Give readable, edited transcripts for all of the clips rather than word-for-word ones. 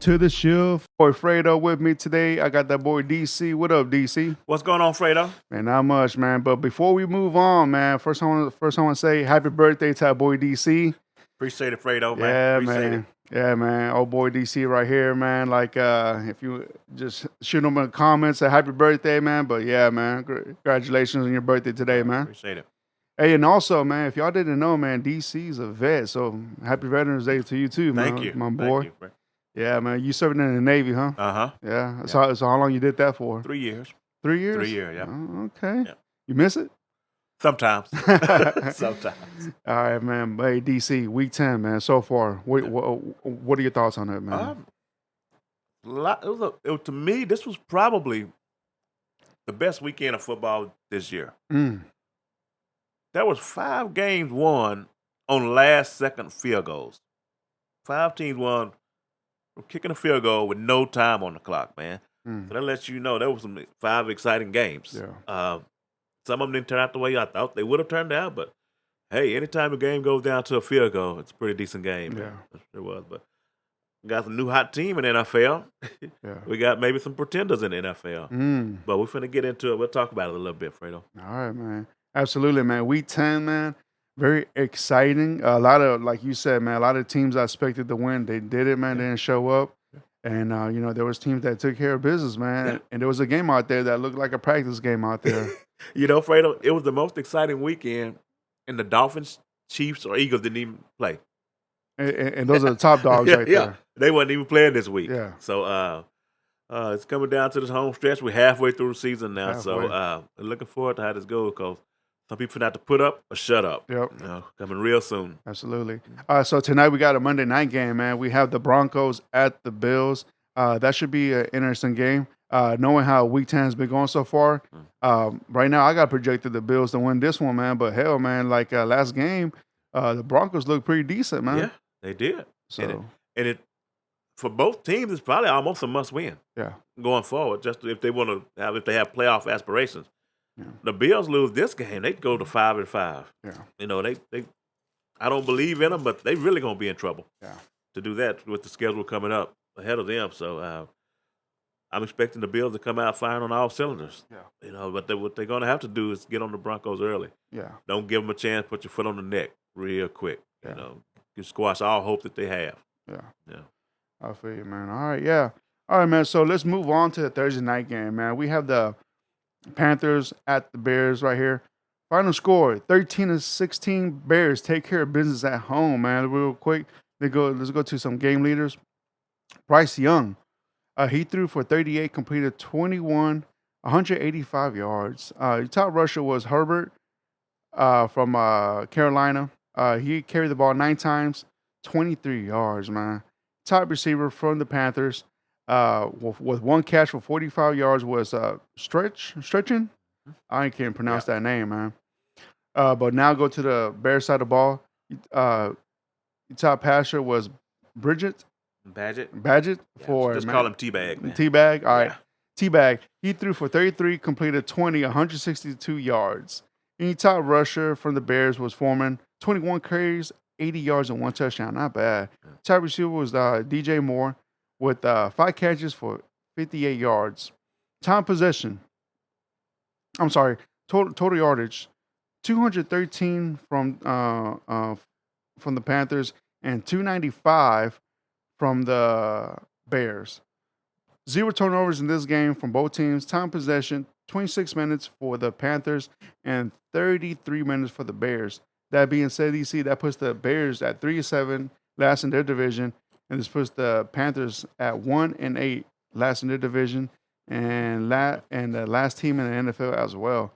To the shield. Boy Fredo with me today. I got that boy DC. What up, DC? What's going on, Fredo? Man, not much, man. But before we move on, man, first I want to say happy birthday to our boy DC. Appreciate it, Fredo, man. Yeah, Appreciate man. Yeah, man. Old boy DC right here, man. Like, if you just shoot him in the comments, say happy birthday, man. But yeah, man, congratulations on your birthday today, man. Appreciate it. Hey, and also, man, if y'all didn't know, man, DC's a vet. So happy Veterans Day to you too, man. Thank you, my boy. Thank you, Yeah, man. You serving in the Navy, huh? Uh-huh. Yeah. So how long you did that for? 3 years. 3 years? 3 years, yeah. Oh, okay. Yeah. You miss it? Sometimes. Sometimes. All right, man. Hey, DC, week 10, man. So far, what are your thoughts on that, man? To me, this was probably the best weekend of football this year. There was 5 games won on last-second field goals. 5 teams won from kicking a field goal with no time on the clock, man. So that lets you know there was some 5 exciting games. Yeah. Some of them didn't turn out the way I thought they would have turned out, but hey, anytime a game goes down to a field goal, it's a pretty decent game. Yeah. It sure was. But we got some new hot team in the NFL. Yeah. We got maybe some pretenders in the NFL. But we're finna get into it. We'll talk about it a little bit, Fredo. All right, man. Absolutely, man. Week 10, man. Very exciting. A lot of, like you said, man, a lot of teams I expected to win, they did it, man. They didn't show up. And, there was teams that took care of business, man. Yeah. And there was a game out there that looked like a practice game out there. Fredo, it was the most exciting weekend, and the Dolphins, Chiefs, or Eagles didn't even play. And those are the top dogs right there. They wasn't even playing this week. Yeah. So it's coming down to this home stretch. We're halfway through the season now. So we're looking forward to how this goes because some people have to put up or shut up. Yep. Coming real soon. Absolutely. So tonight we got a Monday night game, man. We have the Broncos at the Bills. That should be an interesting game. Knowing how Week 10 has been going so far, right now I got projected the Bills to win this one, man. But hell, man, like last game, the Broncos looked pretty decent, man. Yeah, they did. So and it for both teams, it's probably almost a must-win. Yeah. Going forward, just if they have playoff aspirations. Yeah. The Bills lose this game, they go to 5-5. Yeah. They I don't believe in them, but they really gonna be in trouble. Yeah. To do that with the schedule coming up ahead of them. So I'm expecting the Bills to come out firing on all cylinders. Yeah. But what they're gonna have to do is get on the Broncos early. Yeah. Don't give them a chance. Put your foot on the neck real quick. Yeah. You squash all hope that they have. Yeah. Yeah. I feel you, man. All right, yeah. All right, man. So let's move on to the Thursday night game, man. We have the Panthers at the Bears right here. Final score, 13-16. Bears take care of business at home, man. Real quick, let's go to some game leaders. Bryce Young, he threw for 38, completed 21, 185 yards. The top rusher was Herbert from Carolina. He carried the ball 9 times, 23 yards, man. Top receiver from the Panthers with 1 catch for 45 yards was Stretchin. I can't pronounce that name, man. But now go to the Bears side of the ball. Top passer was Badgett for just call him T-Bag. Man. T-Bag. All right. T-Bag. He threw for 33, completed 20, 162 yards. Any top rusher from the Bears was Foreman, 21 carries, 80 yards and 1 touchdown. Not bad. Top receiver was DJ Moore with 5 catches for 58 yards. Time possession. I'm sorry. Total yardage. 213 from the Panthers and 295 from the Bears. 0 turnovers in this game from both teams. Time possession, 26 minutes for the Panthers and 33 minutes for the Bears. That being said, DC, that puts the Bears at 3-7, last in their division, and this puts the Panthers at 1-8, last in their division, and the last team in the NFL as well.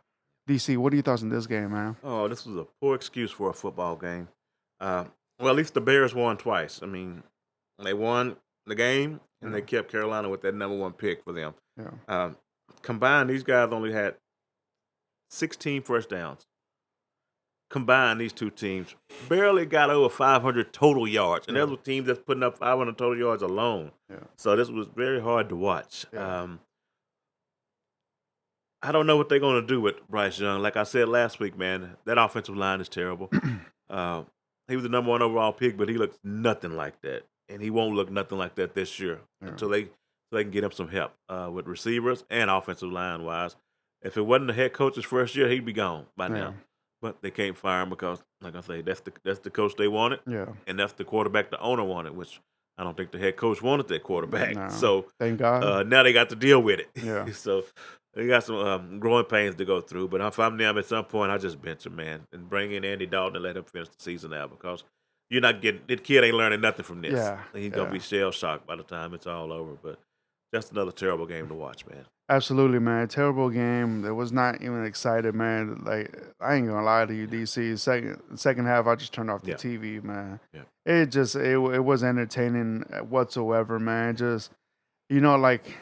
DC, what are your thoughts on this game, man? Oh, this was a poor excuse for a football game. Uh, well, at least the Bears won twice. I mean, they won the game and Yeah, they kept Carolina with that number one pick for them. yeah, Um, Combined, these guys only had 16 first downs. Combined, these two teams barely got over 500 total yards, and yeah, there's a team that's putting up 500 total yards alone. yeah, So this was very hard to watch. yeah, I don't know what they're going to do with Bryce Young. Like I said last week, man, that offensive line is terrible. Uh, he was the number one overall pick, but he looks nothing like that, and he won't look nothing like that this year yeah, until they can get him some help with receivers and offensive line wise. If it wasn't the head coach's first year, he'd be gone by yeah, now. But they can't fire him because, like I say, that's the coach they wanted, yeah. and that's the quarterback the owner wanted, which I don't think the head coach wanted that quarterback. No, So thank God. now they got to deal with Yeah, it. So they got some growing pains to go through. But if I'm them at some point, I just bench him, man, and bring in Andy Dalton and let him finish the season out because you're not getting – the kid ain't learning nothing from this. yeah, He's going to yeah. be shell-shocked by the time it's all over. But that's another terrible game to watch, man. Absolutely, man. Terrible game. That was not even excited, man. Like I ain't gonna lie to you, Yeah. DC. Second half, I just turned off the Yeah. TV, man. Yeah. It was entertaining whatsoever, man. Just like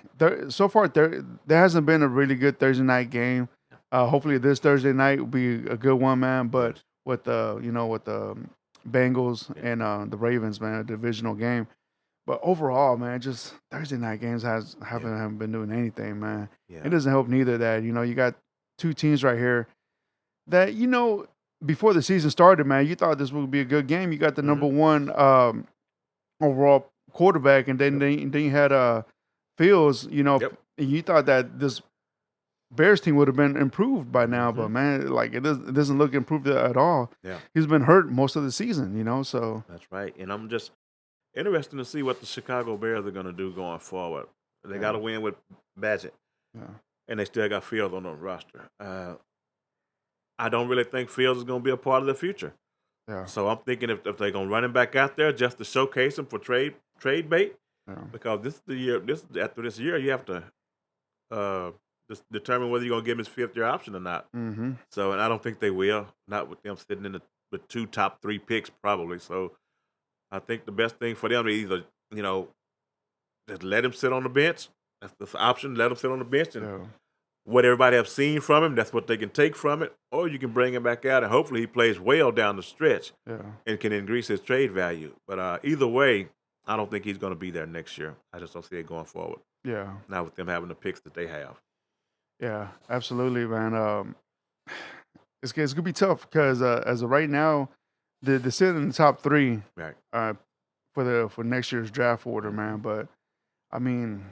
so far there hasn't been a really good Thursday night game. Hopefully this Thursday night will be a good one, man. But Yes. with the Bengals Yeah. and the Ravens, man, a divisional game. But overall, man, just Thursday night games haven't been doing anything, man. It Yeah. doesn't help neither that you got two teams right here that before the season started, man, you thought this would be a good game. You got the Mm-hmm. number one overall quarterback, and then Yep. then you had Fields, Yep. and you thought that this Bears team would have been improved by now, Mm-hmm. but man, like it doesn't look improved at all. Yeah. He's been hurt most of the season, so That's right. And I'm just interested to see what the Chicago Bears are going to do going forward. They got yeah, to win with Badgett, yeah, and they still got Fields on the roster. I don't really think Fields is going to be a part of the future. yeah, So I'm thinking if they're going to run him back out there just to showcase him for trade bait, yeah, because this is the year. After this year, you have to just determine whether you're going to give him his fifth-year option or not. mm-hmm, So, and I don't think they will. Not with them sitting in the two top three picks probably. So, I think the best thing for them is either just let him sit on the bench. That's the option. Let him sit on the bench, and yeah, what everybody have seen from him, that's what they can take from it. Or you can bring him back out, and hopefully he plays well down the stretch yeah. and can increase his trade value. But either way, I don't think he's going to be there next year. I just don't see it going forward. Yeah, Not with them having the picks that they have. yeah, absolutely, man. It's gonna be tough because as of right now, the sit in the top three Right. for next year's draft order, man. Mhm. But I mean,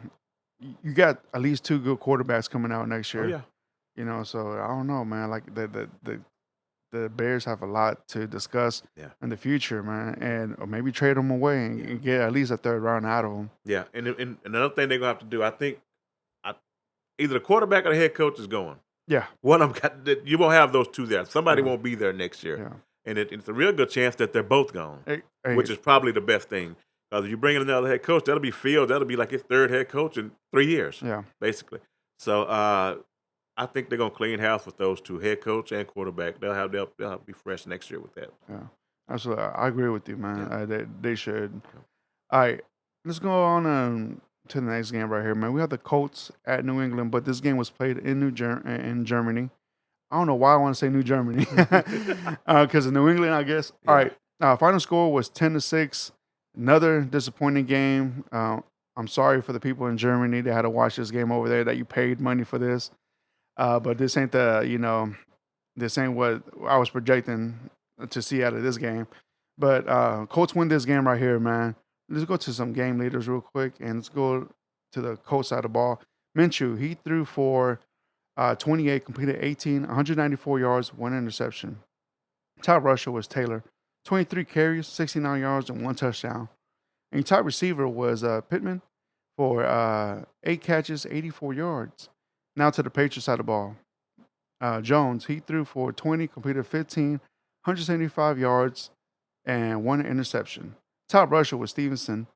you got at least two good quarterbacks coming out next Oh year. yeah. So I don't know, man. Like the Bears have a lot to discuss Yeah. in the future, man, and or maybe trade them away and, Yeah. and get at least a third round out of them. Yeah. And another thing they're gonna have to do, I think, either the quarterback or the head coach is going. Yeah, One of them you won't have those two there. Somebody yeah, won't be there next year, yeah. and it's a real good chance that they're both gone, Hey, which is probably the best thing. Because if you bring in another head coach, that'll be Fields. That'll be like his third head coach in 3 years, yeah, basically. So I think they're gonna clean house with those two, head coach and quarterback. They'll be fresh next year with that. yeah. Absolutely, I agree with you, man. Yeah. They should. All right, let's go on to the next game right here, man. We have the Colts at New England, but this game was played in in Germany. I don't know why I want to say New Germany because of New England, I guess. All Yeah. right, final score was 10-6. Another disappointing game. I'm sorry for the people in Germany that had to watch this game over there. That you paid money for this, but this ain't this ain't what I was projecting to see out of this game. But Colts win this game right here, man. Let's go to some game leaders real quick, and let's go to the Colts side of the ball. Minshew, he threw for 28, completed 18, 194 yards, one interception. Top rusher was Taylor, 23 carries, 69 yards, and one touchdown. And your top receiver was Pittman for 8 catches, 84 yards. Now to the Patriots side of the ball. Jones, he threw for 20, completed 15, 175 yards, and one interception. Top rusher was Stevenson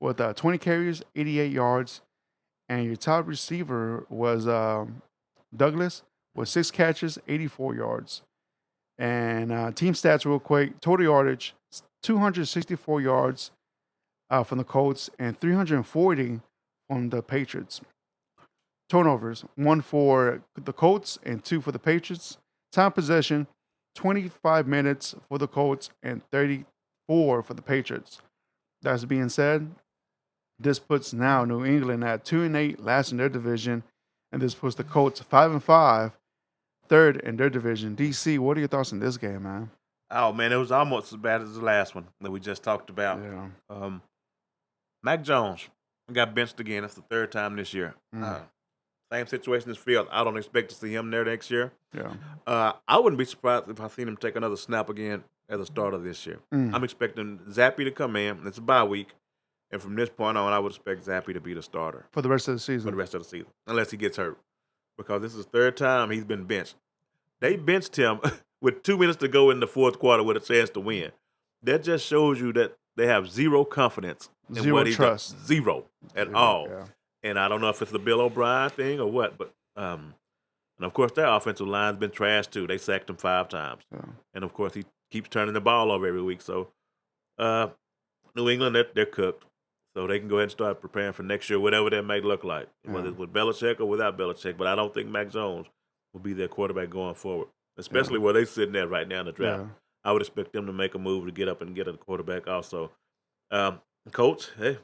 with 20 carries, 88 yards. And your top receiver was Douglas with 6 catches, 84 yards. And team stats real quick. Total yardage, 264 yards from the Colts and 340 from the Patriots. Turnovers, 1 for the Colts and 2 for the Patriots. Time possession, 25 minutes for the Colts and 34 for the Patriots. That's being said, this puts now New England at 2-8, last in their division, and this puts the Colts 5-5, third in their division. DC, what are your thoughts on this game, man? Oh man, it was almost as bad as the last one that we just talked about. Yeah. Mac Jones got benched again. That's the third time this year. Same situation as Field. I don't expect to see him there next year. Yeah. I wouldn't be surprised if I seen him take another snap again at the start of this year. I'm expecting Zappy to come in. It's a bye week. And from this point on, I would expect Zappy to be the starter. For the rest of the season? For the rest of the season, unless he gets hurt. Because this is the third time he's been benched. They benched him with 2 minutes to go in the fourth quarter with a chance to win. That just shows you that they have zero confidence in what he does. Zero at all. Yeah. And I don't know if it's the Bill O'Brien thing or what, but and of course their offensive line's been trashed too. They sacked him 5 times. Yeah. And of course he keeps turning the ball over every week. So New England, they're cooked. So they can go ahead and start preparing for next year, whatever that may look like, whether it's with Belichick or without Belichick. But I don't think Mac Jones will be their quarterback going forward, especially where they're sitting at right now in the draft. Yeah. I would expect them to make a move to get up and get a quarterback also. Colts, hey,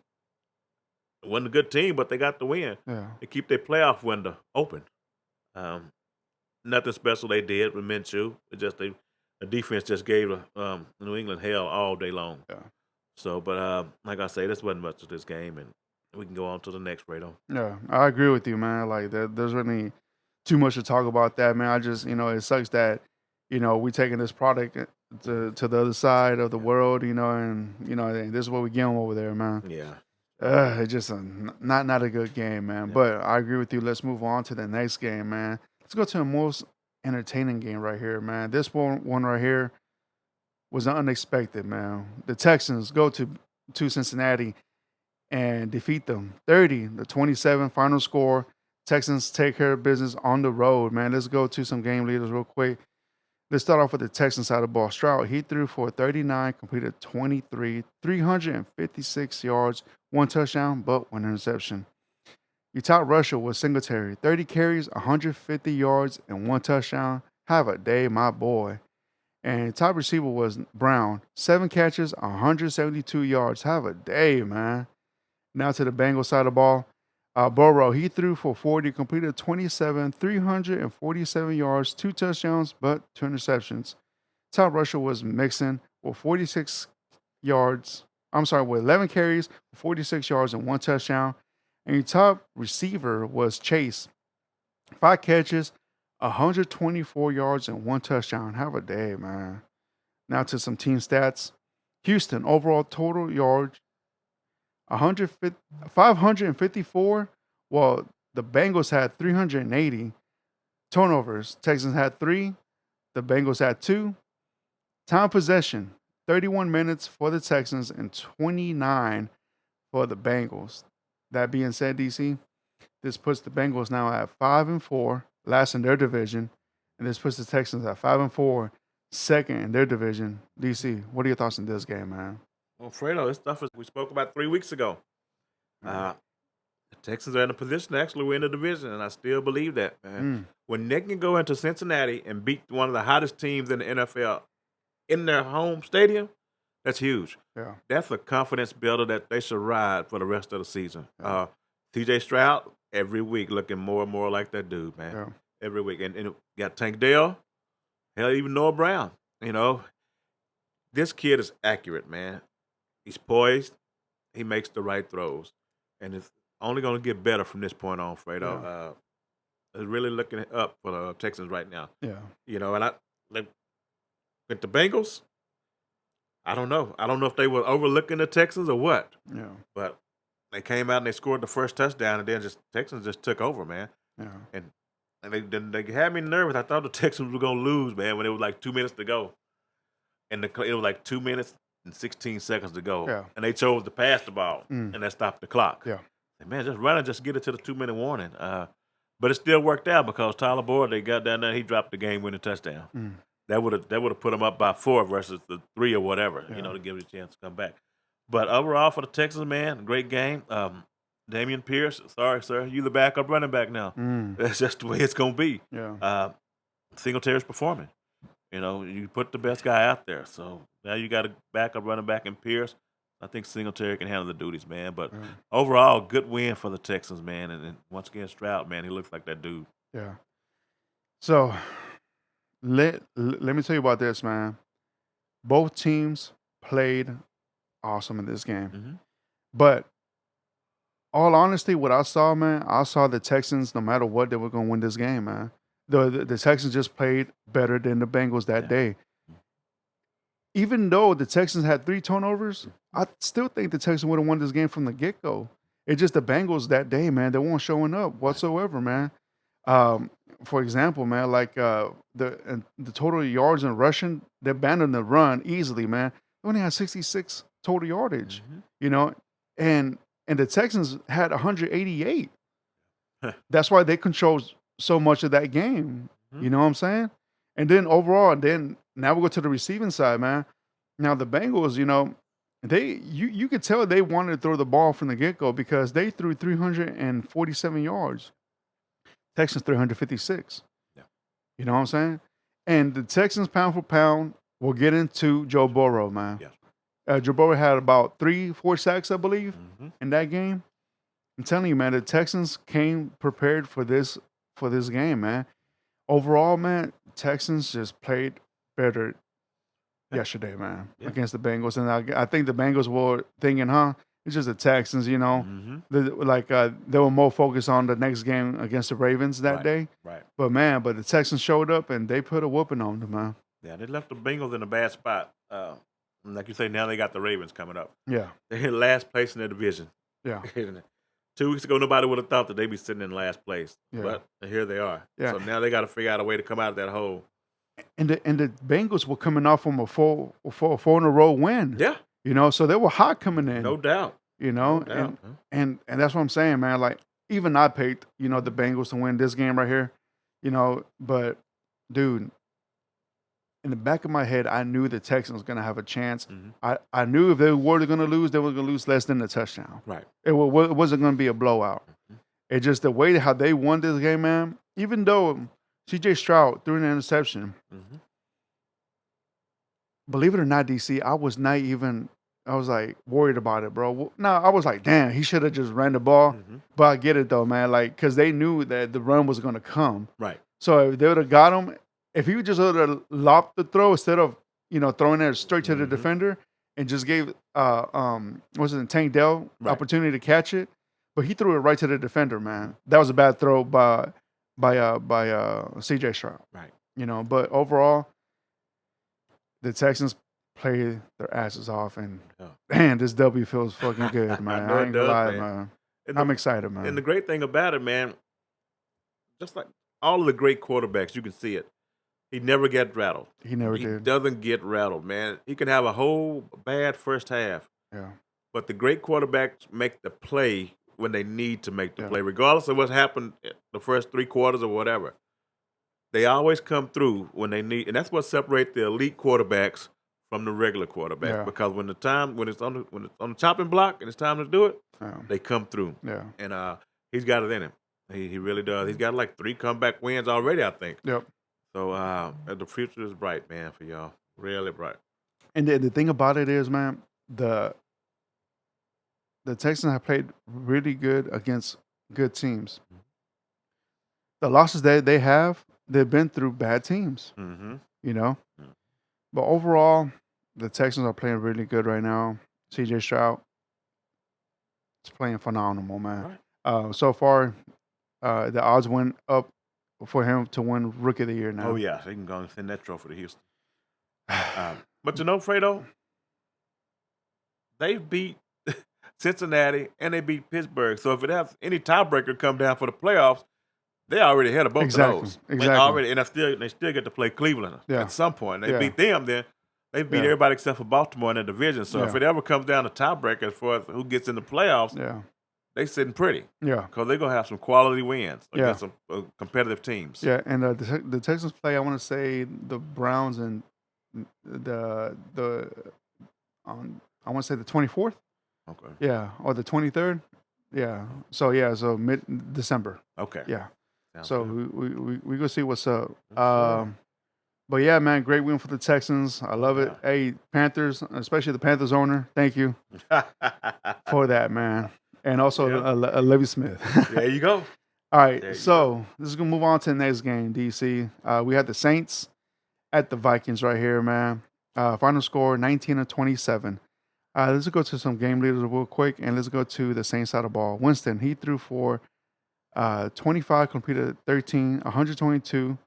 it wasn't a good team, but they got the win. Yeah. They keep their playoff window open. Nothing special they did with Minshew. It just the defense just gave New England hell all day long. Yeah. So, but like I say, this wasn't much of this game, and we can go on to the next, Fredo. Yeah, I agree with you, man. Like, there's really too much to talk about that, man. I just, it sucks that, we taking this product to the other side of the world, and this is what we get them over there, man. Yeah. It's just not a good game, man. Yeah. But I agree with you. Let's move on to the next game, man. Let's go to the most entertaining game right here, man. This one right here was unexpected, man. The Texans go to Cincinnati and defeat them 30-27 final score. Texans take care of business on the road, man. Let's go to some game leaders real quick. Let's start off with the Texans side of the ball. Stroud, he threw for 39, completed 23, 356 yards, 1 touchdown, but 1 interception. Your top rusher was Singletary, 30 carries, 150 yards, and 1 touchdown. Have a day, my boy. And top receiver was Brown, 7 catches, 172 yards. Have a day, man. Now to the Bengals side of the ball. Burrow, he threw for 40, completed 27, 347 yards, 2 touchdowns, but 2 interceptions. Top rusher was Mixon with 46 yards. With 11 carries, 46 yards, and 1 touchdown. And your top receiver was Chase, 5 catches, 124 yards, and 1 touchdown. Have a day, man. Now to some team stats. Houston, overall total yards, 554. Well, the Bengals had 380. Turnovers, Texans had 3. The Bengals had 2. Time possession, 31 minutes for the Texans and 29 for the Bengals. That being said, DC, this puts the Bengals now at 5-4, last in their division, and this puts the Texans at 5-4, second in their division. DC, what are your thoughts on this game, man? Well, Fredo, this stuff we spoke about 3 weeks ago. The Texans are in a position to actually win the division, and I still believe that, man. When they can go into Cincinnati and beat one of the hottest teams in the NFL in their home stadium, that's huge. Yeah. That's a confidence builder that they should ride for the rest of the season. Yeah. TJ Stroud, every week looking more and more like that dude, man. Yeah. Every week. And you got Tank Dell, hell, even Noah Brown. This kid is accurate, man. He's poised. He makes the right throws. And it's only going to get better from this point on, Fredo. Yeah. It's really looking up for the Texans right now. Yeah. And with the Bengals, I don't know. I don't know if they were overlooking the Texans or what. Yeah. But they came out and they scored the first touchdown, and then Texans just took over, man. Yeah. And they had me nervous. I thought the Texans were going to lose, man, when it was like 2 minutes to go. And it was like 2 minutes and 16 seconds to go. Yeah. And they chose to pass the ball, and that stopped the clock. Yeah. And man, just run and just get it to the 2-minute warning. But it still worked out because Tyler Boyd, they got down there, he dropped the game-winning touchdown. That would have put them up by 4 versus the 3 or whatever, to give it a chance to come back. But overall for the Texans, man, great game. Damian Pierce, sorry, sir, you the backup running back now. That's just the way it's going to be. Yeah. Singletary's performing. You put the best guy out there. So now you got a backup running back in Pierce. I think Singletary can handle the duties, man. But overall, good win for the Texans, man. And once again, Stroud, man, he looks like that dude. Yeah. So let me tell you about this, man. Both teams played awesome in this game. But all honesty, what I saw, man, I saw the Texans, no matter what, they were going to win this game, man. The Texans just played better than the Bengals that day. Even though the Texans had 3 turnovers, I still think the Texans would have won this game from the get-go. It's just the Bengals that day, man, they weren't showing up whatsoever, man. For example, man, like the total yards in rushing, they abandoned the run easily, man. They only had 66 total yardage, and the Texans had 188. That's why they controlled so much of that game. You know what I'm saying? And then overall, now we go to the receiving side, man. Now the Bengals, you could tell they wanted to throw the ball from the get-go because they threw 347 yards. Texans 356. Yeah. You know what I'm saying? And the Texans pound for pound will get into Joe Burrow, man. Yeah. Joe Burrow had about 3-4 sacks, I believe, in that game. I'm telling you, man, the Texans came prepared for this game, man. Overall, man, Texans just played better yesterday, man, against the Bengals. And I think the Bengals were thinking, it's just the Texans, they were more focused on the next game against the Ravens that day. Right. But, man, the Texans showed up, and they put a whooping on them, man. Yeah, they left the Bengals in a bad spot. Like you say, now they got the Ravens coming up. Yeah. They're in last place in their division. Yeah. 2 weeks ago, nobody would have thought that they'd be sitting in last place. Yeah. But here they are. Yeah. So now they got to figure out a way to come out of that hole. And the Bengals were coming off from a four in a row win. Yeah. So they were hot coming in. No doubt. No doubt. And that's what I'm saying, man. Like, even I picked, the Bengals to win this game right here, but, dude, in the back of my head, I knew the Texans was going to have a chance. I knew if they were going to lose, they were going to lose less than a touchdown. Right. It wasn't going to be a blowout. It's just the way how they won this game, man. Even though C.J. Stroud threw an interception, believe it or not, DC, I was like worried about it, bro. No, I was like, damn, he should have just ran the ball. But I get it though, man. Like, because they knew that the run was going to come. Right. So if they would have got him, if he just would have lobbed the throw instead of throwing it straight to the defender and just gave Tank Dell opportunity to catch it, but he threw it right to the defender, man. That was a bad throw by C.J. Stroud. Right. But overall, the Texans played their asses off, and man, this W feels fucking good, man. I ain't gonna lie, man. I'm excited, man. And the great thing about it, man, just like all of the great quarterbacks, you can see it. He never gets rattled. He never did. He doesn't get rattled, man. He can have a whole bad first half. Yeah. But the great quarterbacks make the play when they need to make the play, regardless of what's happened the first 3 quarters or whatever. They always come through when they need, and that's what separates the elite quarterbacks from the regular quarterback. Yeah. Because when it's on the chopping block and it's time to do it, they come through. Yeah. And he's got it in him. He really does. He's got like 3 comeback wins already, I think. Yep. So the future is bright, man, for y'all. Really bright. And the thing about it is, man, the Texans have played really good against good teams. The losses that they have, they've been through bad teams. But overall, the Texans are playing really good right now. C.J. Stroud is playing phenomenal, man. Right. So far, the odds went up for him to win Rookie of the Year now. Oh, yeah. They can go and send that trophy to Houston. But Fredo, they beat Cincinnati and they beat Pittsburgh. So if it has any tiebreaker come down for the playoffs, they already ahead of both of those. Exactly. And they still get to play Cleveland at some point. They beat them, then they beat everybody except for Baltimore in the division. So if it ever comes down to tiebreaker as far as who gets in the playoffs, they sitting pretty Yeah. because they're gonna have some quality wins Yeah. against some competitive teams. Yeah, and the Texans play. I want to say the Browns and the I want to say the 24th. Okay. Yeah, or the 23rd. Yeah. So mid December. Okay. Yeah. Sounds So good. we go see what's up. Sure. But yeah, man, great win for the Texans. I love it. Yeah. Hey, Panthers, especially the Panthers owner. Thank you for that, man. And also Yep. Levy Smith. There you go. All right, There you so this is gonna move on to the next game, DC. We had the Saints at the Vikings right here, man. Final score 19-27. Let's go to some game leaders real quick, and let's go to the Saints side of the ball. Winston, he threw for 25, completed 13, 122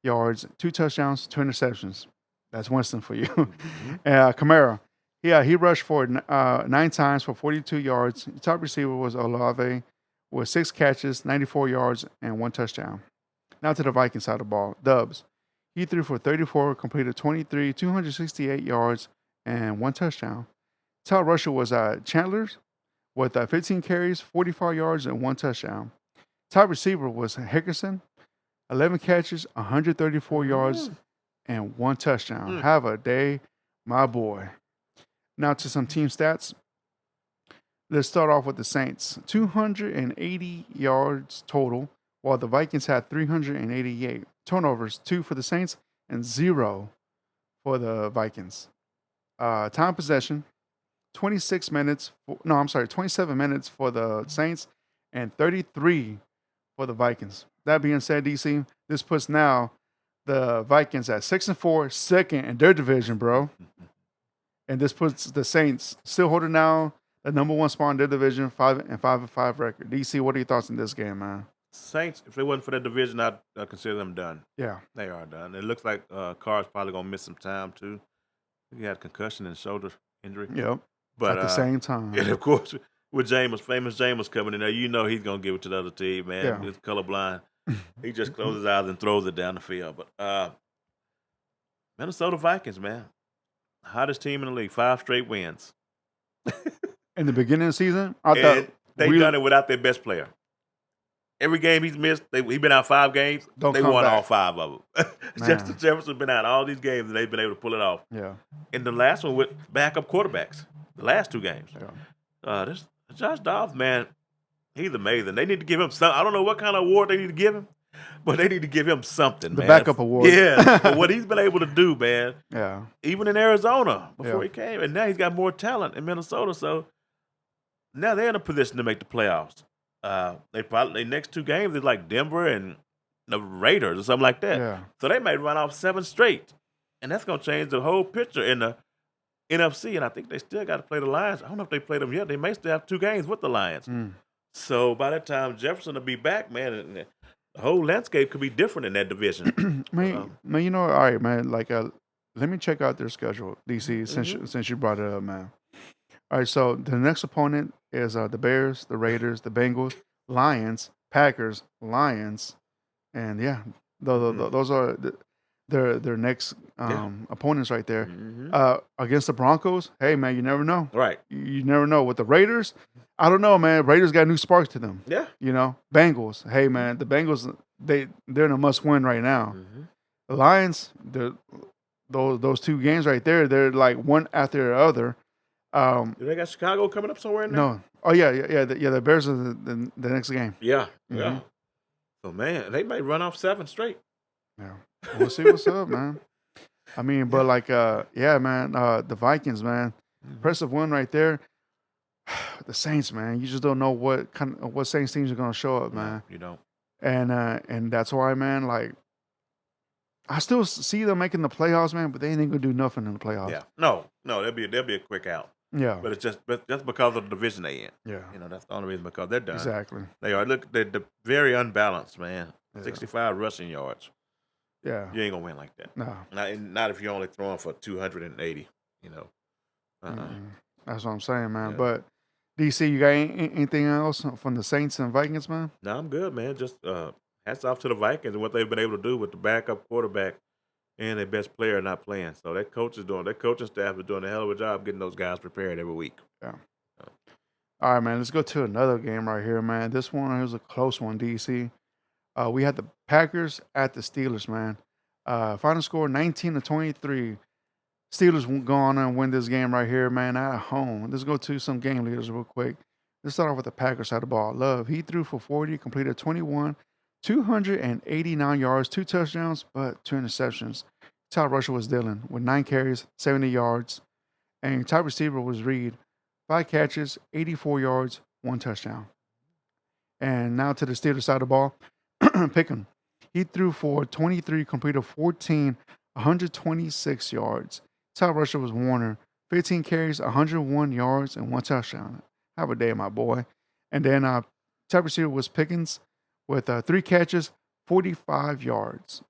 yards, 2 touchdowns, 2 interceptions. That's Winston for you. Kamara, he rushed for 9 times for 42 yards. Top receiver was Olave with 6 catches, 94 yards, and 1 touchdown. Now to the Vikings side of the ball. Dubs, he threw for 34, completed 23, 268 yards, and 1 touchdown. Top rusher was Chandler's with 15 carries, 45 yards, and 1 touchdown. Top receiver was Hickerson, 11 catches, 134 yards, and 1 touchdown. Have a day, my boy. Now to some team stats. Let's start off with the Saints. 280 yards total, while the Vikings had 388. Turnovers, 2 for the Saints and 0 for the Vikings. Time possession, 27 minutes for the Saints and 33 for the Vikings. That being said, DC, this puts now the Vikings at 6-4, second in their division, bro. And this puts the Saints still holding down the number 1 spot in their division, 5-5 record. DC, what are your thoughts on this game, man? Saints, if it wasn't for that division, I'd consider them done. Yeah. They are done. It looks like Carr's probably going to miss some time, too. He had concussion and shoulder injury. Yep. But at the same time. And, of course, with famous Jameis coming in there, you know he's going to give it to the other team, man. Yeah. He's colorblind. He just closes his eyes and throws it down the field. But Minnesota Vikings, man. Hottest team in the league. 5 straight wins. In the beginning of the season, I thought they done it without their best player. Every game he's missed, he's been out 5 games. They won all 5 of them. Justin Jefferson been out all these games, and they've been able to pull it off. Yeah. And the last one with backup quarterbacks. The last 2 games. Yeah. This Josh Dobbs, man, he's amazing. They need to give him something. I don't know what kind of award they need to give him, but they need to give him something, The man. backup award. Yeah, for what he's been able to do, man. Yeah. Even in Arizona before he came, and now he's got more talent in Minnesota. So now they're in a position to make the playoffs. They next 2 games is like Denver and the Raiders or something like that. Yeah. So they may run off 7 straight, and that's gonna change the whole picture in the NFC. And I think they still got to play the Lions. I don't know if they played them yet. They may still have 2 games with the Lions. So by that time, Jefferson will be back, man, and the whole landscape could be different in that division. Man, you know, all right, man. Like, let me check out their schedule, DC. Since you brought it up, man. All right, so the next opponent is the Bears, the Raiders, the Bengals, Lions, Packers, Lions, and those are their next opponents right there. Against the Broncos, hey man, you never know. Right. You never know. With the Raiders, I don't know, man. Raiders got new sparks to them. Yeah. You know, Bengals. Hey man, the Bengals they're in a must win right now. The Lions, those 2 games right there, they're like one after the other. Do they got Chicago coming up somewhere in there? No. Oh yeah. The Bears are the next game. Yeah. Yeah. So man, they may run off 7 straight. Yeah. We'll see what's up, man. I mean, but like, man, the Vikings, man, impressive win right there. The Saints, man, you just don't know what Saints teams are gonna show up, man. You don't. And that's why, man, like, I still see them making the playoffs, man, but they ain't gonna do nothing in the playoffs. Yeah. No, they'll be a quick out. Yeah. But it's just because of the division they in. Yeah. You know, that's the only reason, because they're done. Exactly. They are. Look, they're very unbalanced, man. Yeah. 65 rushing yards. Yeah. You ain't gonna win like that. No. Not if you're only throwing for 280. You know. That's what I'm saying, man. Yeah. But DC, you got anything else from the Saints and Vikings, man? No, I'm good, man. Just hats off to the Vikings and what they've been able to do with the backup quarterback and their best player not playing. So their coaching staff is doing a hell of a job getting those guys prepared every week. Yeah. All right, man. Let's go to another game right here, man. This one was a close one, DC. We had the Packers at the Steelers, man. Final score 19-23. Steelers won't go on and win this game right here, man, at home. Let's go to some game leaders real quick. Let's start off with the Packers side of the ball. Love, he threw for 40, completed 21, 289 yards, 2 touchdowns, but 2 interceptions. Top rusher was Dylan with 9 carries, 70 yards. And your top receiver was Reed, 5 catches, 84 yards, 1 touchdown. And now to the Steelers side of the ball. Pick'em. He threw for 23, completed 14, 126 yards. Top rusher was Warner, 15 carries, 101 yards, and 1 touchdown. Have a day, my boy. And then top receiver was Pickens with 3 catches, 45 yards.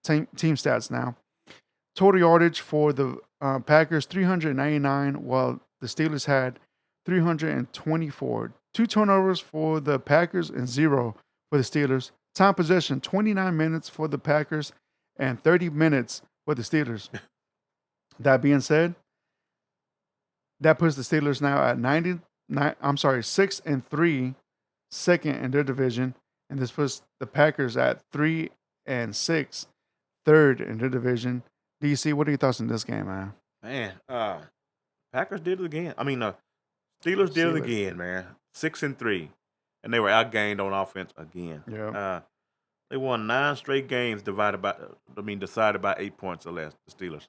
Team stats now. Total yardage for the Packers, 399, while the Steelers had 324. 2 turnovers for the Packers and 0 for the Steelers. Time possession, 29 minutes for the Packers and 30 minutes for the Steelers. That being said, that puts the Steelers now at 6-3, second in their division. And this puts the Packers at 3-6, third in their division. DC, what are your thoughts on this game, man? Man, Packers did it again. I mean, Steelers did it again, man. 6-3, and they were outgained on offense again. Yeah. They won 9 straight games decided by 8 points or less. The Steelers.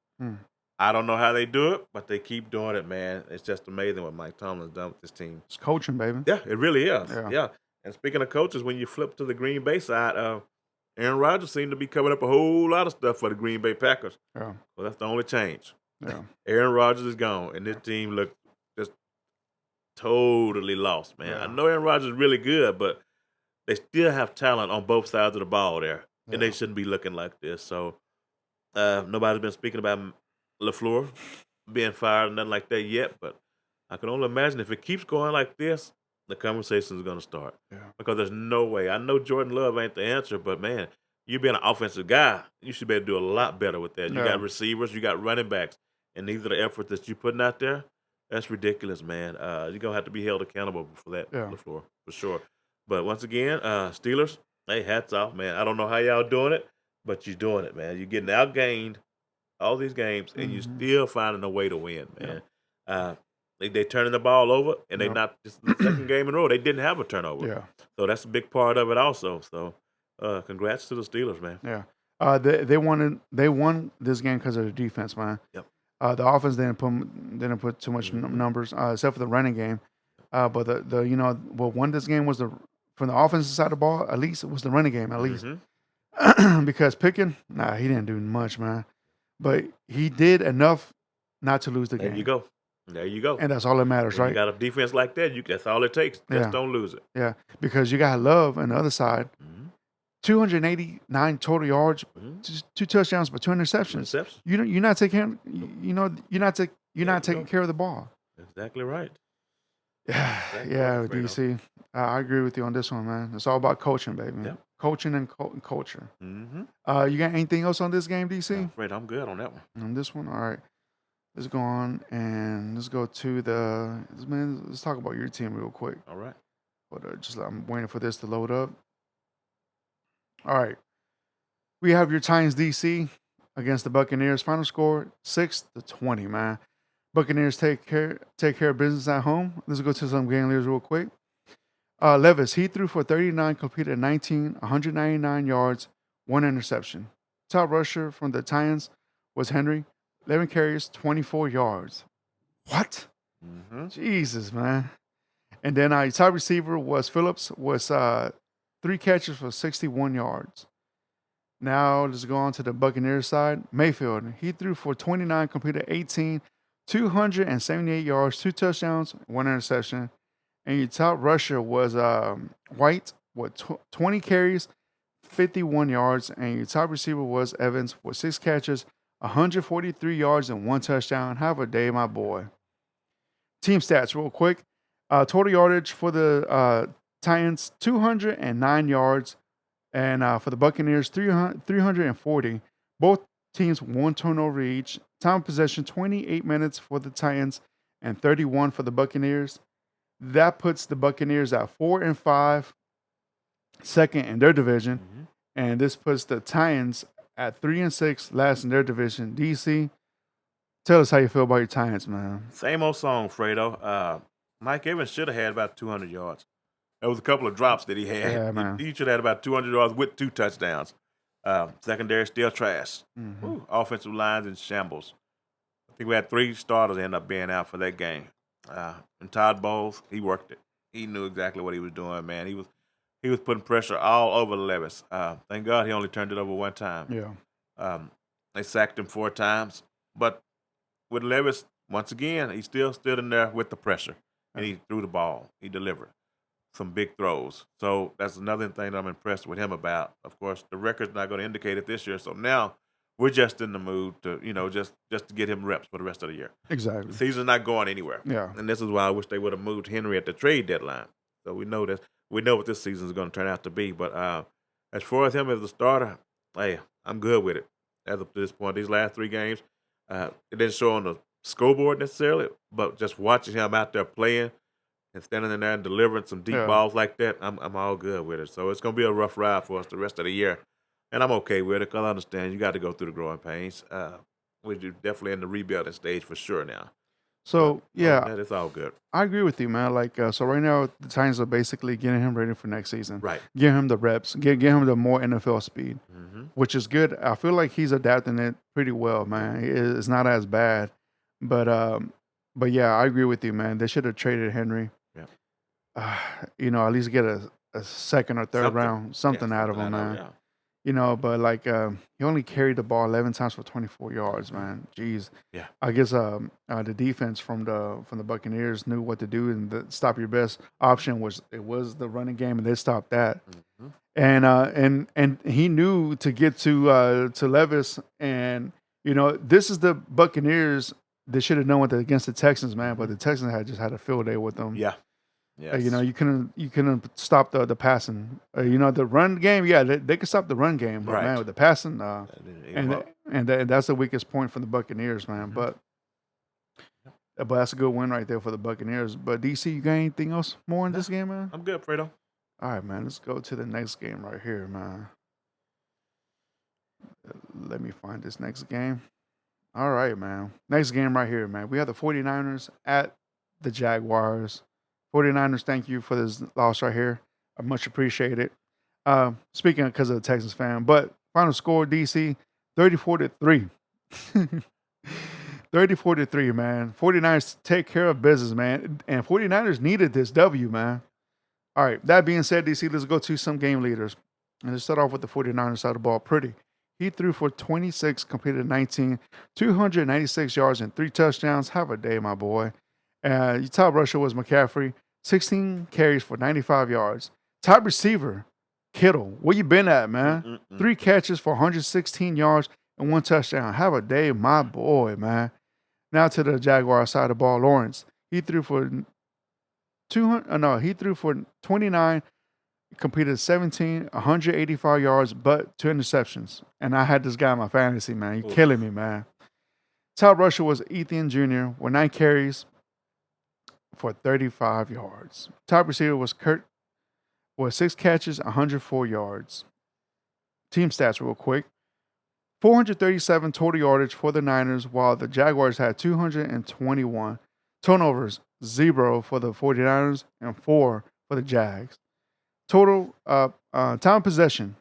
I don't know how they do it, but they keep doing it, man. It's just amazing what Mike Tomlin's done with this team. It's coaching, baby. Yeah, it really is. Yeah. And speaking of coaches, when you flip to the Green Bay side, Aaron Rodgers seemed to be covering up a whole lot of stuff for the Green Bay Packers. Yeah. Well, that's the only change. Yeah. Aaron Rodgers is gone, and this team looked just totally lost, man. Yeah. I know Aaron Rodgers is really good, but they still have talent on both sides of the ball there, and they shouldn't be looking like this. So nobody's been speaking about LaFleur being fired and nothing like that yet, but I can only imagine if it keeps going like this, the conversation is going to start. Yeah. Because there's no way. I know Jordan Love ain't the answer, but, man, you being an offensive guy, you should be able to do a lot better with that. You got receivers, you got running backs, and these are the efforts that you're putting out there. That's ridiculous, man. You're going to have to be held accountable for that, LaFleur, for sure. But once again, Steelers, hey, hats off, man. I don't know how y'all doing it, but you're doing it, man. You're getting outgained all these games, and you're still finding a way to win, man. They turning the ball over, and they not just the second game in a row. They didn't have a turnover. Yeah. So that's a big part of it also. So congrats to the Steelers, man. Yeah. They won this game because of the defense, man. Yep. The offense didn't put too much numbers, except for the running game. But what won this game was from the offensive side of the ball. At least it was the running game. At least because Pickens, he didn't do much, man. But he did enough not to lose the game. There you go. And that's all that matters, right? You got a defense like that, that's all it takes. Just don't lose it. Yeah, because you got Love on the other side. 289 total yards, 2 touchdowns, but 2 interceptions. You're not taking care of the ball. Exactly right. Yeah, DC. I agree with you on this one, man. It's all about coaching, baby. Yep. Coaching and culture. You got anything else on this game, DC? I'm afraid I'm good on that one. On this one? All right. Let's go on and let's go to let's talk about your team real quick. All right. But I'm waiting for this to load up. All right. We have your Titans, DC, against the Buccaneers. Final score 6-20, man. Buccaneers take care of business at home. Let's go to some game leaders real quick. Levis, he threw for 39, completed 19, 199 yards, 1 interception. Top rusher from the Titans was Henry, 11 carries, 24 yards. What? Jesus, man. And then top receiver was Phillips, was 3 catches for 61 yards. Now let's go on to the Buccaneers side. Mayfield, he threw for 29, completed 18, 278 yards, 2 touchdowns, 1 interception. And your top rusher was White with 20 carries, 51 yards. And your top receiver was Evans with 6 catches, 143 yards, and 1 touchdown. Have a day, my boy. Team stats real quick. Total yardage for the Titans, 209 yards. And for the Buccaneers, 340. Both teams 1 turnover each. Time of possession, 28 minutes for the Titans and 31 for the Buccaneers. That puts the Buccaneers at 4-5, second in their division, Mhm. and this puts the Titans at 3-6, last in their division. DC, tell us how you feel about your Titans, man. Same old song, Fredo. Mike Evans should have had about 200 yards. There was a couple of drops that he had. Yeah, man. He should have had about 200 yards with 2 touchdowns. Secondary still trash. Mm-hmm. Offensive lines in shambles. I think we had 3 starters end up being out for that game. And Todd Bowles, he worked it. He knew exactly what he was doing, man. He was putting pressure all over Levis. Thank God he only turned it over one time. Yeah. They sacked him 4 times, but with Levis, once again, he still stood in there with the pressure, and he threw the ball. He delivered some big throws. So that's another thing that I'm impressed with him about. Of course, the record's not going to indicate it this year, so now we're just in the mood to, just to get him reps for the rest of the year. Exactly. The season's not going anywhere. Yeah. And this is why I wish they would have moved Henry at the trade deadline. So we know what this season is going to turn out to be. But as far as him as a starter, hey, I'm good with it. As of this point, these last 3 games, it didn't show on the scoreboard necessarily, but just watching him out there playing and standing in there and delivering some deep balls like that, I'm all good with it. So it's going to be a rough ride for us the rest of the year. And I'm okay with it because I understand you got to go through the growing pains. We're definitely in the rebuilding stage for sure now. So, yeah, it's all good. I agree with you, man. Like, so right now, the Titans are basically getting him ready for next season. Right. Give him the reps, get him the more NFL speed, Mm-hmm. which is good. I feel like he's adapting it pretty well, man. It's not as bad, but yeah, I agree with you, man. They should have traded Henry. Yeah. At least get a second or third round, something out of him, man. Yeah. But like he only carried the ball 11 times for 24 yards, man. Jeez. Yeah. I guess the defense from the Buccaneers knew what to do, and the stop your best option was the running game, and they stopped that. Mm-hmm. And he knew to get to Levis, and this is the Buccaneers. They should have known what against the Texans, man, but the Texans had just had a field day with them. Yeah. Yes. You couldn't stop the passing. The run game, yeah, they could stop the run game, but man, with the passing, and that's the weakest point for the Buccaneers, man. Mm-hmm. But that's a good win right there for the Buccaneers. But DC, you got anything else more in this game, man? I'm good, Fredo. All right, man. Let's go to the next game right here, man. Let me find this next game. All right, man. Next game right here, man. We have the 49ers at the Jaguars. 49ers, thank you for this loss right here. I much appreciate it. Speaking because of the Texans fan, but final score, DC, 34-3. 34-3, man. 49ers take care of business, man. And 49ers needed this W, man. All right, that being said, DC, let's go to some game leaders. And let's start off with the 49ers side of the ball. Pretty. He threw for 26, completed 19, 296 yards and 3 touchdowns. Have a day, my boy. Your top rusher was McCaffrey, 16 carries for 95 yards. Top receiver, Kittle. Where you been at, man? 3 catches for 116 yards and 1 touchdown. Have a day, my boy, man. Now to the Jaguar side of the ball, Lawrence. He threw for 29, completed 17, 185 yards, but 2 interceptions. And I had this guy in my fantasy, man. You're killing me, man. Top rusher was Ethan Jr. with 9 carries for 35 yards. Top receiver was Kurt with 6 catches, 104 yards. Team stats real quick. 437 total yardage for the Niners, while the Jaguars had 221. Turnovers, 0 for the 49ers and 4 for the Jags. Total time possession,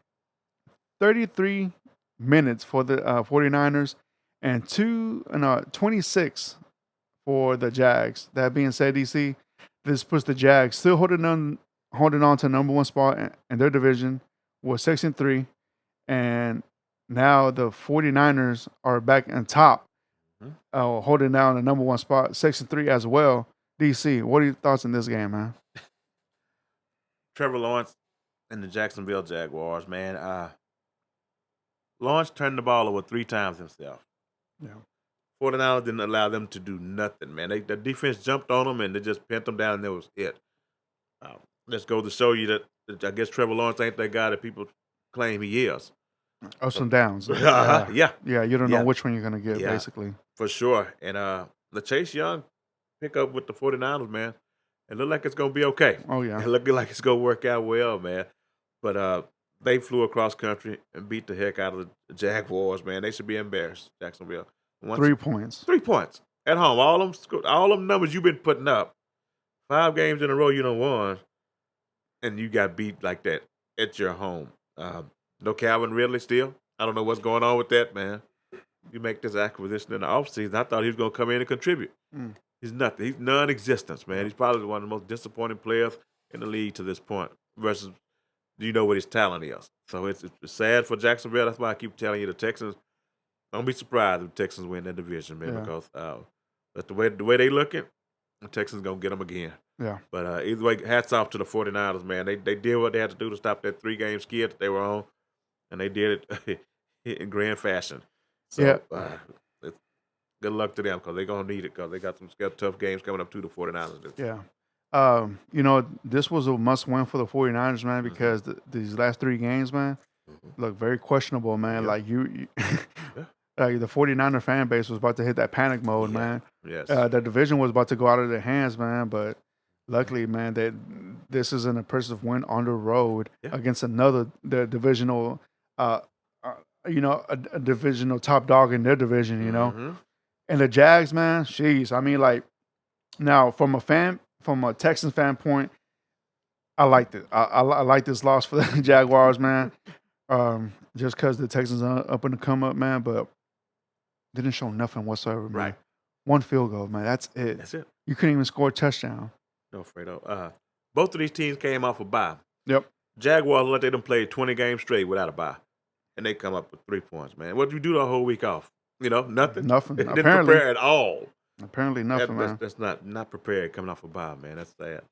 33 minutes for the 49ers and 26 for the Jags. That being said, DC, this puts the Jags still holding on to number 1 spot in their division with 6-3, and now the 49ers are back on top, holding down the number 1 spot, 6-3 as well. DC, what are your thoughts on this game, man? Trevor Lawrence and the Jacksonville Jaguars, man. Lawrence turned the ball over 3 times himself. Yeah. 49ers didn't allow them to do nothing, man. The defense jumped on them and they just pinned them down, and that was it. Let's go to show you that I guess Trevor Lawrence ain't that guy that people claim he is. Ups and downs. Yeah. Yeah, you don't know which one you're going to get, basically. For sure. And the Chase Young pickup with the 49ers, man. It looked like it's going to be okay. Oh, yeah. It looked like it's going to work out well, man. But they flew across country and beat the heck out of the Jaguars, man. They should be embarrassed, Jacksonville. 3 points. 3 points at home. All them numbers you've been putting up. 5 games in a row you done won, and you got beat like that at your home. No Calvin Ridley still. I don't know what's going on with that, man. You make this acquisition in the offseason. I thought he was going to come in and contribute. He's nothing. He's non-existence, man. He's probably one of the most disappointing players in the league to this point versus you know what his talent is. So it's sad for Jacksonville. That's why I keep telling you the Texans, don't be surprised if the Texans win that division, man, because that's the way they looking, the Texans going to get them again. Yeah. But either way, hats off to the 49ers, man. They did what they had to do to stop that 3-game skid that they were on, and they did it in grand fashion. So, good luck to them because they're going to need it because they got some tough games coming up to the 49ers. Yeah. This was a must-win for the 49ers, man, because these last 3 games, man, look very questionable, man. Like, like the 49er fan base was about to hit that panic mode, man. Yes. The division was about to go out of their hands, man, but luckily, man, that this is an impressive win on the road against the divisional, a divisional top dog in their division, you know. And the Jags, man, jeez. I mean, like, now from a Texans fan point, I liked it. I like this loss for the Jaguars, man. Just because the Texans are up in the come up, man, but didn't show nothing whatsoever, man. Right. 1 field goal, man. That's it. That's it. You couldn't even score a touchdown. No, Fredo. Both of these teams came off a bye. Yep. Jaguars let them play 20 games straight without a bye, and they come up with 3 points, man. What did you do the whole week off? You know, nothing. Nothing. They didn't Apparently. prepare at all. Apparently nothing, man. That's not prepared coming off a bye, man. That's sad.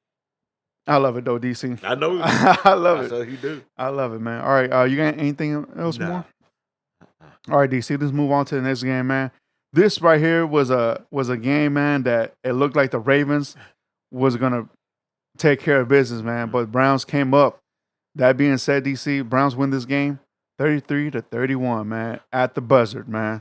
I love it, though, DC. I know. I love it. So you do. I love it, man. All right, you got anything else more? All right, DC, let's move on to the next game, man. This right here was a game, man, that it looked like the Ravens was going to take care of business, man, but Browns came up. That being said, DC, Browns win this game 33-31, man, at the buzzard, man.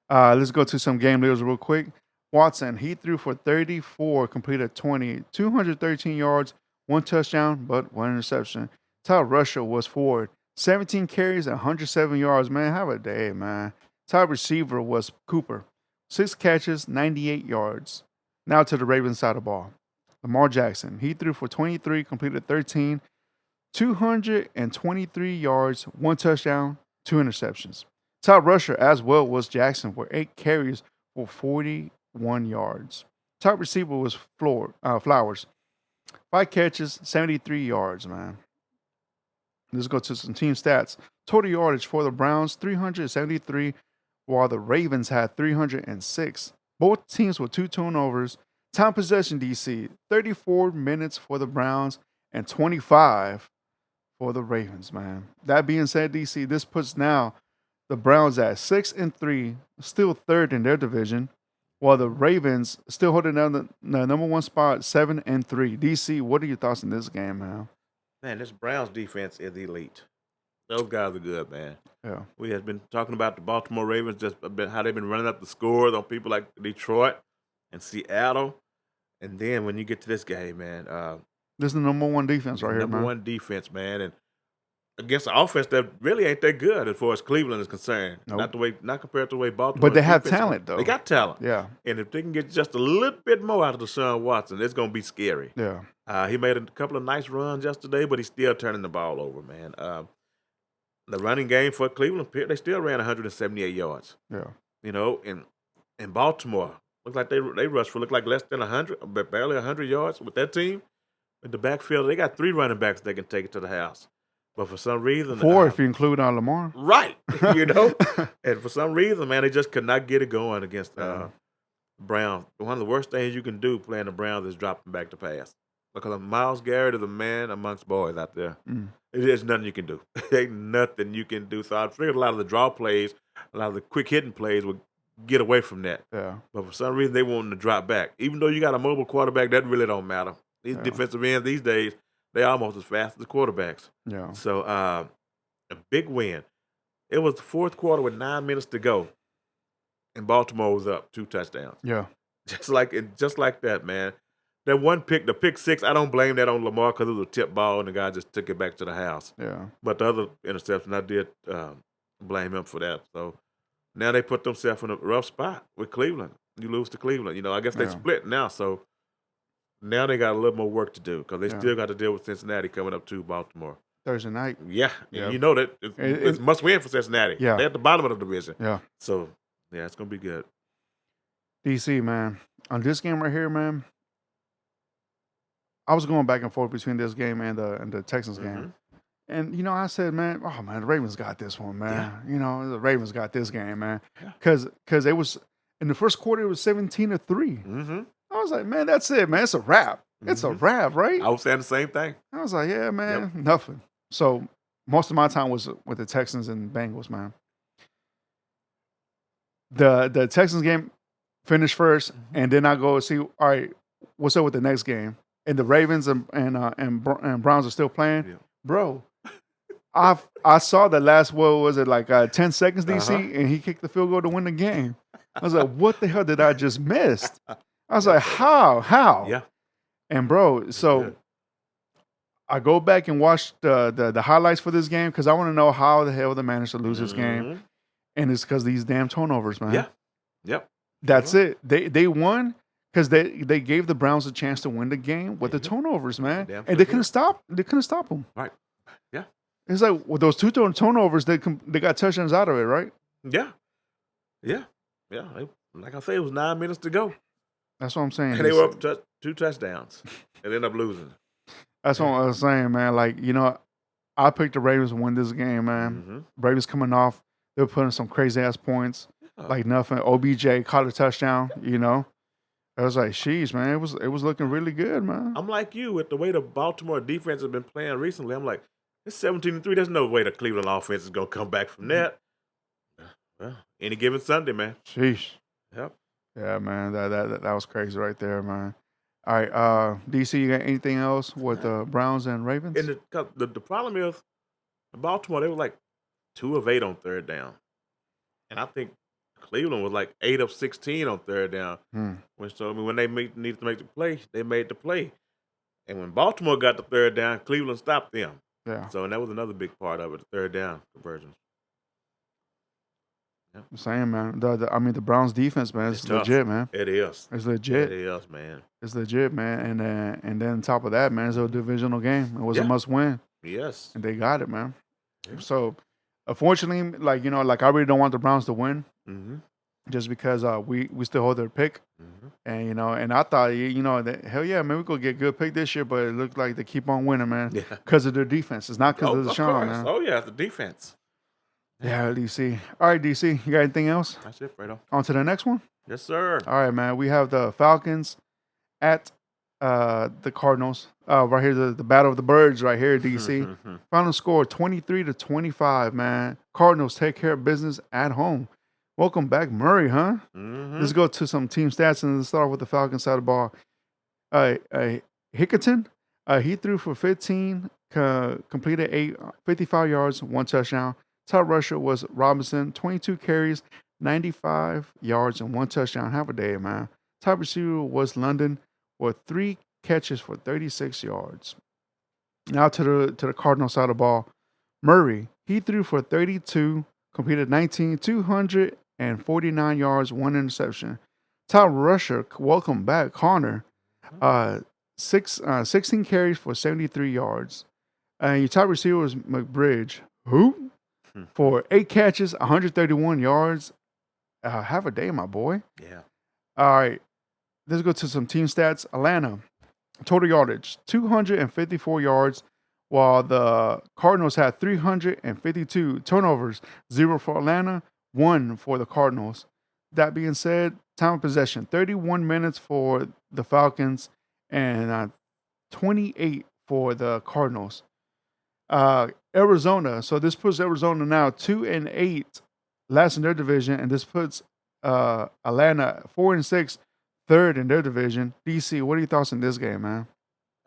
Let's go to some game leaders real quick. Watson, he threw for 34, completed 20, 213 yards, 1 touchdown, but 1 interception. Top rusher was Ford, 17 carries, 107 yards, man. Have a day, man. Top receiver was Cooper, 6 catches, 98 yards. Now to the Ravens side of the ball. Lamar Jackson, he threw for 23, completed 13, 223 yards, 1 touchdown, 2 interceptions. Top rusher as well was Jackson for 8 carries for 41 yards. Top receiver was Flowers, 5 catches, 73 yards, man. Let's go to some team stats. Total yardage for the Browns, 373, while the Ravens had 306. Both teams with 2 turnovers. Time possession, DC, 34 minutes for the Browns and 25 for the Ravens, man. That being said, DC, this puts now the Browns at 6-3, still third in their division, while the Ravens still holding down the number 1 spot, 7-3. DC, what are your thoughts on this game, man? Man, this Browns defense is elite. Those guys are good, man. Yeah. We have been talking about the Baltimore Ravens, just how they've been running up the scores on people like Detroit and Seattle. And then when you get to this game, man. This is the number 1 defense right here, man. Number 1 defense, man. And against an offense that really ain't that good as far as Cleveland is concerned. Nope. Not compared to the way Baltimore. But they have talent, though. They got talent. Yeah. And if they can get just a little bit more out of Deshaun Watson, it's going to be scary. Yeah. He made a couple of nice runs yesterday, but he's still turning the ball over, man. The running game for Cleveland, they still ran 178 yards. Yeah. You know, in Baltimore, looked like they rushed for less than 100, but barely 100 yards with that team. In the backfield, they got 3 running backs that can take it to the house. But for some reason, 4 if you include Lamar. Right. You know? And for some reason, man, they just could not get it going against Browns. One of the worst things you can do playing the Browns is dropping back to pass. Because Myles Garrett is a man amongst boys out there. There's nothing you can do. Ain't nothing you can do. So I figured a lot of the draw plays, a lot of the quick hitting plays would get away from that. Yeah. But for some reason, they want them to drop back. Even though you got a mobile quarterback, that really don't matter. These defensive ends these days, they almost as fast as the quarterbacks. Yeah. So a big win. It was the 4th quarter with 9 minutes to go, and Baltimore was up 2 touchdowns. Yeah. Just like that, man. That one pick, the pick six, I don't blame that on Lamar because it was a tip ball and the guy just took it back to the house. Yeah. But the other interception, I did blame him for that. So now they put themselves in a rough spot with Cleveland. You lose to Cleveland. I guess they split now. So now they got a little more work to do because they still got to deal with Cincinnati coming up to Baltimore. Thursday night. Yeah. And you know that it's must win for Cincinnati. Yeah. They're at the bottom of the division. Yeah. So, yeah, it's going to be good. DC, man. On this game right here, man, I was going back and forth between this game and the Texans game. And, I said, man, the Ravens got this one, man. Yeah. The Ravens got this game, man. Because it was, in the first quarter, it was 17-3. Mm-hmm. I was like, man, that's it, man. It's a wrap. It's a wrap, right? I was saying the same thing. I was like, yeah, man, nothing. So most of my time was with the Texans and Bengals, man. The Texans game finished first, and then I go see, all right, what's up with the next game? And the Ravens and Browns are still playing. Yeah. Bro, I saw the last, what was it, like 10 seconds, DC, and he kicked the field goal to win the game. I was like, what the hell did I just miss? I was like, how? Yeah. And bro, so I go back and watch the highlights for this game because I want to know how the hell they managed to lose this game. And it's because these damn turnovers, man. Yeah. Yep. That's it. They won because they gave the Browns a chance to win the game with the turnovers, man. And they couldn't stop them. Right. Yeah. It's like with those two turnovers, they got touchdowns out of it, right? Yeah. Yeah. Yeah. Like I say, it was 9 minutes to go. That's what I'm saying. And they were up 2 touchdowns and ended up losing. That's what I was saying, man. Like, I picked the Ravens to win this game, man. Ravens coming off, they were putting some crazy ass points, like nothing. OBJ caught a touchdown. I was like, sheesh, man. It was looking really good, man. I'm like you with the way the Baltimore defense has been playing recently. I'm like, it's 17-3. There's no way the Cleveland offense is gonna come back from that. Well, any given Sunday, man. Sheesh. Yep. Yeah, man. That was crazy right there, man. All right, DC, you got anything else with Browns and Ravens? And the problem is, Baltimore, they were like 2 of 8 on third down. And I think Cleveland was like 8 of 16 on third down. When they needed to make the play, they made the play. And when Baltimore got the third down, Cleveland stopped them. Yeah. So, and that was another big part of it, the third down conversions. Yep. I'm saying, man. The Browns defense, man, it's legit, man. It is. It's legit. It is, man. It's legit, man. And then on top of that, man, it's a divisional game. It was a must win. Yes. And they got it, man. Yeah. So, unfortunately, like I really don't want the Browns to win, just because we still hold their pick, and and I thought that, hell yeah, man, we could get a good pick this year, but it looked like they keep on winning, man, because of their defense. It's not because of the Deshaun, man. Oh yeah, the defense. Yeah, DC. All right, DC, you got anything else? That's it, Fredo. On to the next one. Yes, sir. All right, man. We have the Falcons at the Cardinals. Right here, the Battle of the Birds right here, DC. Final score 23-25, man. Cardinals take care of business at home. Welcome back, Murray, huh? Let's go to some team stats and let's start with the Falcons side of the ball. Hickerton, he threw for 15, completed 55 yards, 1 touchdown. Top rusher was Robinson, 22 carries, 95 yards, and 1 touchdown. Have a day, man. Top receiver was London with 3 catches for 36 yards. Now to the Cardinals side of the ball. Murray, he threw for 32, completed 19, 249 yards, 1 interception. Top rusher, welcome back, Connor. 16 carries for 73 yards. And your top receiver was McBridge. Who? For 8 catches, 131 yards. Have a day, my boy. Yeah. All right. Let's go to some team stats. Atlanta, total yardage, 254 yards, while the Cardinals had 352 turnovers, 0 for Atlanta, 1 for the Cardinals. That being said, time of possession, 31 minutes for the Falcons and 28 for the Cardinals. Arizona, so this puts Arizona now 2-8, last in their division, and this puts Atlanta 4-6, third in their division. DC, what are your thoughts on this game, man?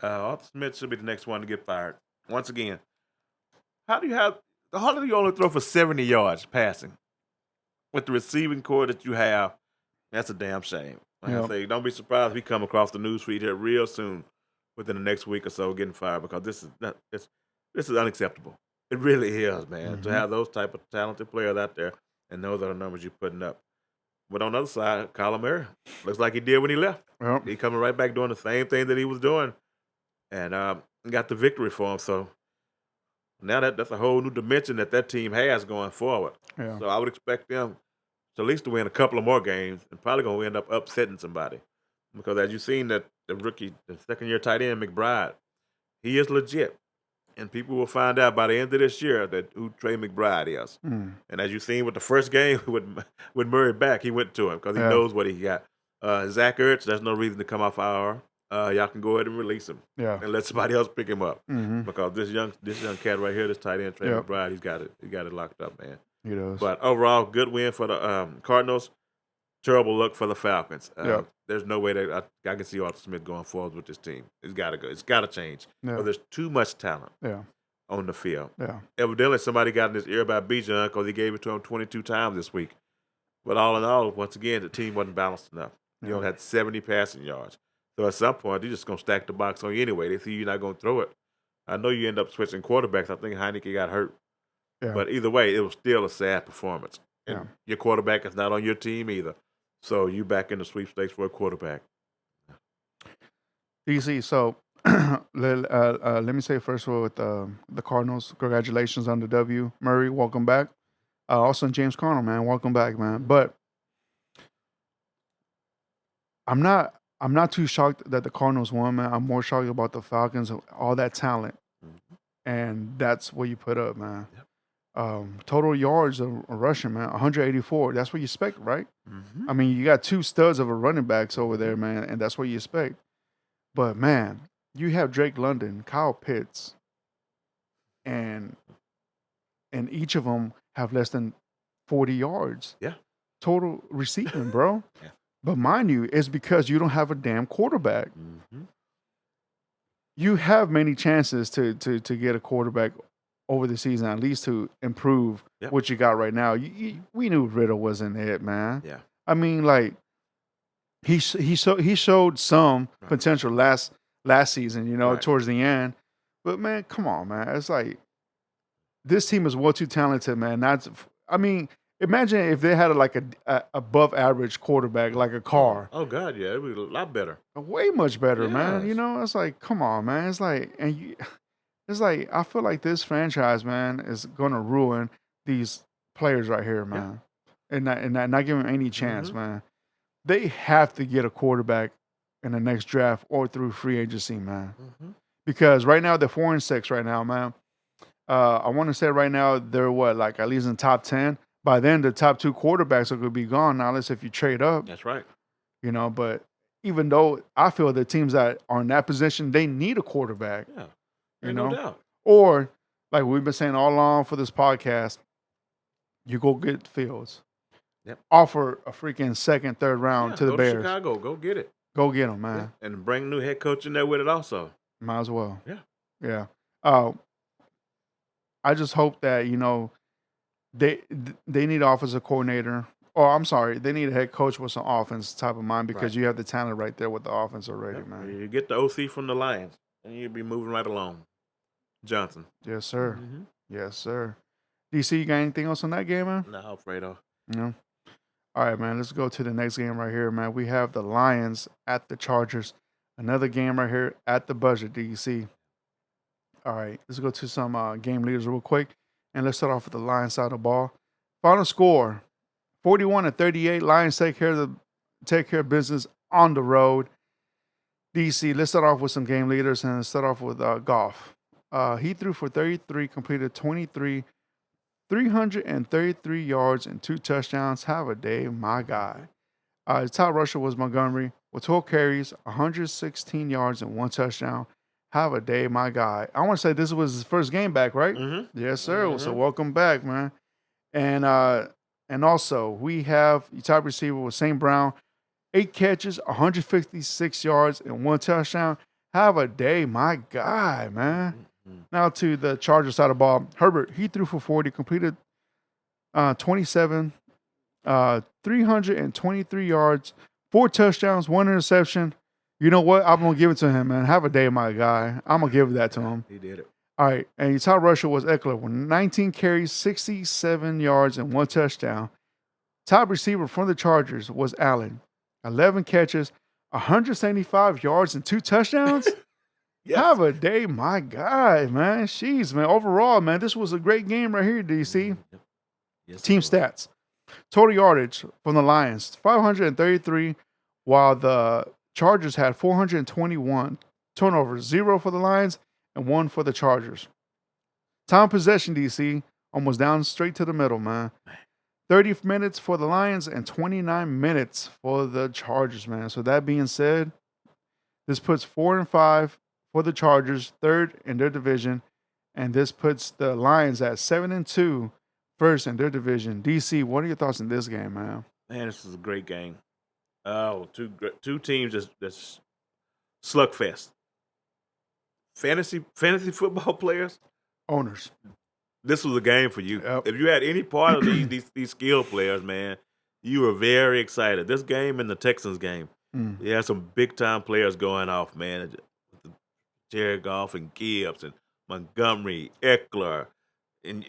Arthur Smith should be the next one to get fired. Once again, how do you only throw for 70 yards passing with the receiving core that you have? That's a damn shame. Like I say, don't be surprised if we come across the news feed here real soon, within the next week or so, getting fired, because this is unacceptable. It really is, man. To have those type of talented players out there, and those are the numbers you're putting up. But on the other side, Kyler Murray looks like he did when he left. Yep. He coming right back doing the same thing that he was doing, and got the victory for him. So now that's a whole new dimension that team has going forward. Yeah. So I would expect them to at least to win a couple of more games, and probably going to end up upsetting somebody. Because as you've seen, that the rookie, the second-year tight end, McBride, he is legit. And people will find out by the end of this year that who Trey McBride is. And as you've seen with the first game with Murray back, he went to him because he knows what he got. Zach Ertz, there's no reason to come off IR. Y'all can go ahead and release him and let somebody else pick him up. Because this young cat right here, this tight end, Trey McBride, he's got it locked up, man. He does. But overall, good win for the Cardinals. Terrible look for the Falcons. There's no way that I can see Arthur Smith going forward with this team. It's got to go. It's got to change. There's too much talent on the field. Evidently, somebody got in his ear about Bijan because he gave it to him 22 times this week. But all in all, once again, the team wasn't balanced enough. You only had 70 passing yards. So at some point, they're just going to stack the box on you anyway. They see you're not going to throw it. I know you end up switching quarterbacks. I think Heineke got hurt. But either way, it was still a sad performance. And your quarterback is not on your team either. So you back in the sweepstakes for a quarterback. DC, so let me say first of all with the Cardinals, congratulations on the W. Murray, welcome back. Also James Conner, man, welcome back, man. But I'm not too shocked that the Cardinals won, man. I'm more shocked about the Falcons, all that talent. And that's what you put up, man. Total yards of rushing, man, 184. That's what you expect, right? I mean, you got two studs of a running backs over there, man, and that's what you expect. But, man, you have Drake London, Kyle Pitts, and each of them have less than 40 yards. Total receiving, bro. But mind you, it's because you don't have a damn quarterback. You have many chances to get a quarterback over the season, at least to improve what you got right now. We knew Riddle wasn't it, man. I mean, like he showed some potential last season, you know, towards the end. But man, come on, man. It's like this team is way too talented, man. I mean, imagine if they had like a above average quarterback, like a Carr. Oh God, yeah, it'd be a lot better. Way much better, man. You know, it's like, come on, man. It's like, it's like, I feel like this franchise, man, is gonna ruin these players right here, man, and not give them any chance, man. They have to get a quarterback in the next draft or through free agency, man, because right now they're 4-6 right now, man. I want to say right now they're like at least in the top 10. By then, the top 2 quarterbacks are going to be gone, now unless if you trade up. That's right. You know, but even though I feel the teams that are in that position, they need a quarterback. You know? No doubt. Or, like we've been saying all along for this podcast, you go get Fields. Offer a freaking second, third round to the Bears. Go to Chicago. Go get it. Go get them, man. And bring a new head coach in there with it also. Might as well. Yeah. I just hope that, you know, they need an offensive coordinator. Or I'm sorry, they need a head coach with some offense type of mind because you have the talent right there with the offense already, man. You get the OC from the Lions, and you'll be moving right along. Johnson. Yes, sir. Yes, sir. DC, you got anything else on that game, man? No, Fredo. No. All right, man. Let's go to the next game right here, man. We have the Lions at the Chargers. Another game right here at the buzzer, DC. All right, let's go to some game leaders real quick. And let's start off with the Lions side of the ball. Final score, 41-38. Lions take care of business on the road. DC, let's start off with some game leaders and let's start off with Goff. He threw for 33, completed 333 yards and 2 touchdowns. Have a day, my guy. His top rusher was Montgomery with 12 carries, 116 yards and 1 touchdown. Have a day, my guy. I want to say this was his first game back, right? Yes, sir. So welcome back, man. And also we have your top receiver with St. Brown, 8 catches, 156 yards and 1 touchdown. Have a day, my guy, man. Now to the Chargers side of the ball. Herbert, he threw for 40, completed 27, 323 yards, 4 touchdowns, 1 interception. You know what? I'm gonna give it to him, man. Have a day, my guy. I'm gonna give that to him. He did it. All right, and your top rusher was Eckler with 19 carries, 67 yards, and 1 touchdown. Top receiver from the Chargers was Allen, 11 catches, 175 yards, and 2 touchdowns. Yes. Have a day, my guy, man. Jeez, man. Overall, man, this was a great game right here, DC. Yes, Team stats. Total yardage from the Lions, 533, while the Chargers had 421. Turnovers, 0 for the Lions and 1 for the Chargers. Time possession, DC, almost down straight to the middle, man. 30 minutes for the Lions and 29 minutes for the Chargers, man. So that being said, this puts 4 and 5 for the Chargers, third in their division, and this puts the Lions at 7 and 2, first in their division. DC, what are your thoughts on this game, man? Man, this is a great game. Oh, two teams that's slugfest. Fantasy football players, Owners. this was a game for you. Yep. If you had any part of these skill players, man, you were very excited. This game and the Texans game, you had some big time players going off, man. Jared Goff and Gibbs and Montgomery, Eckler, and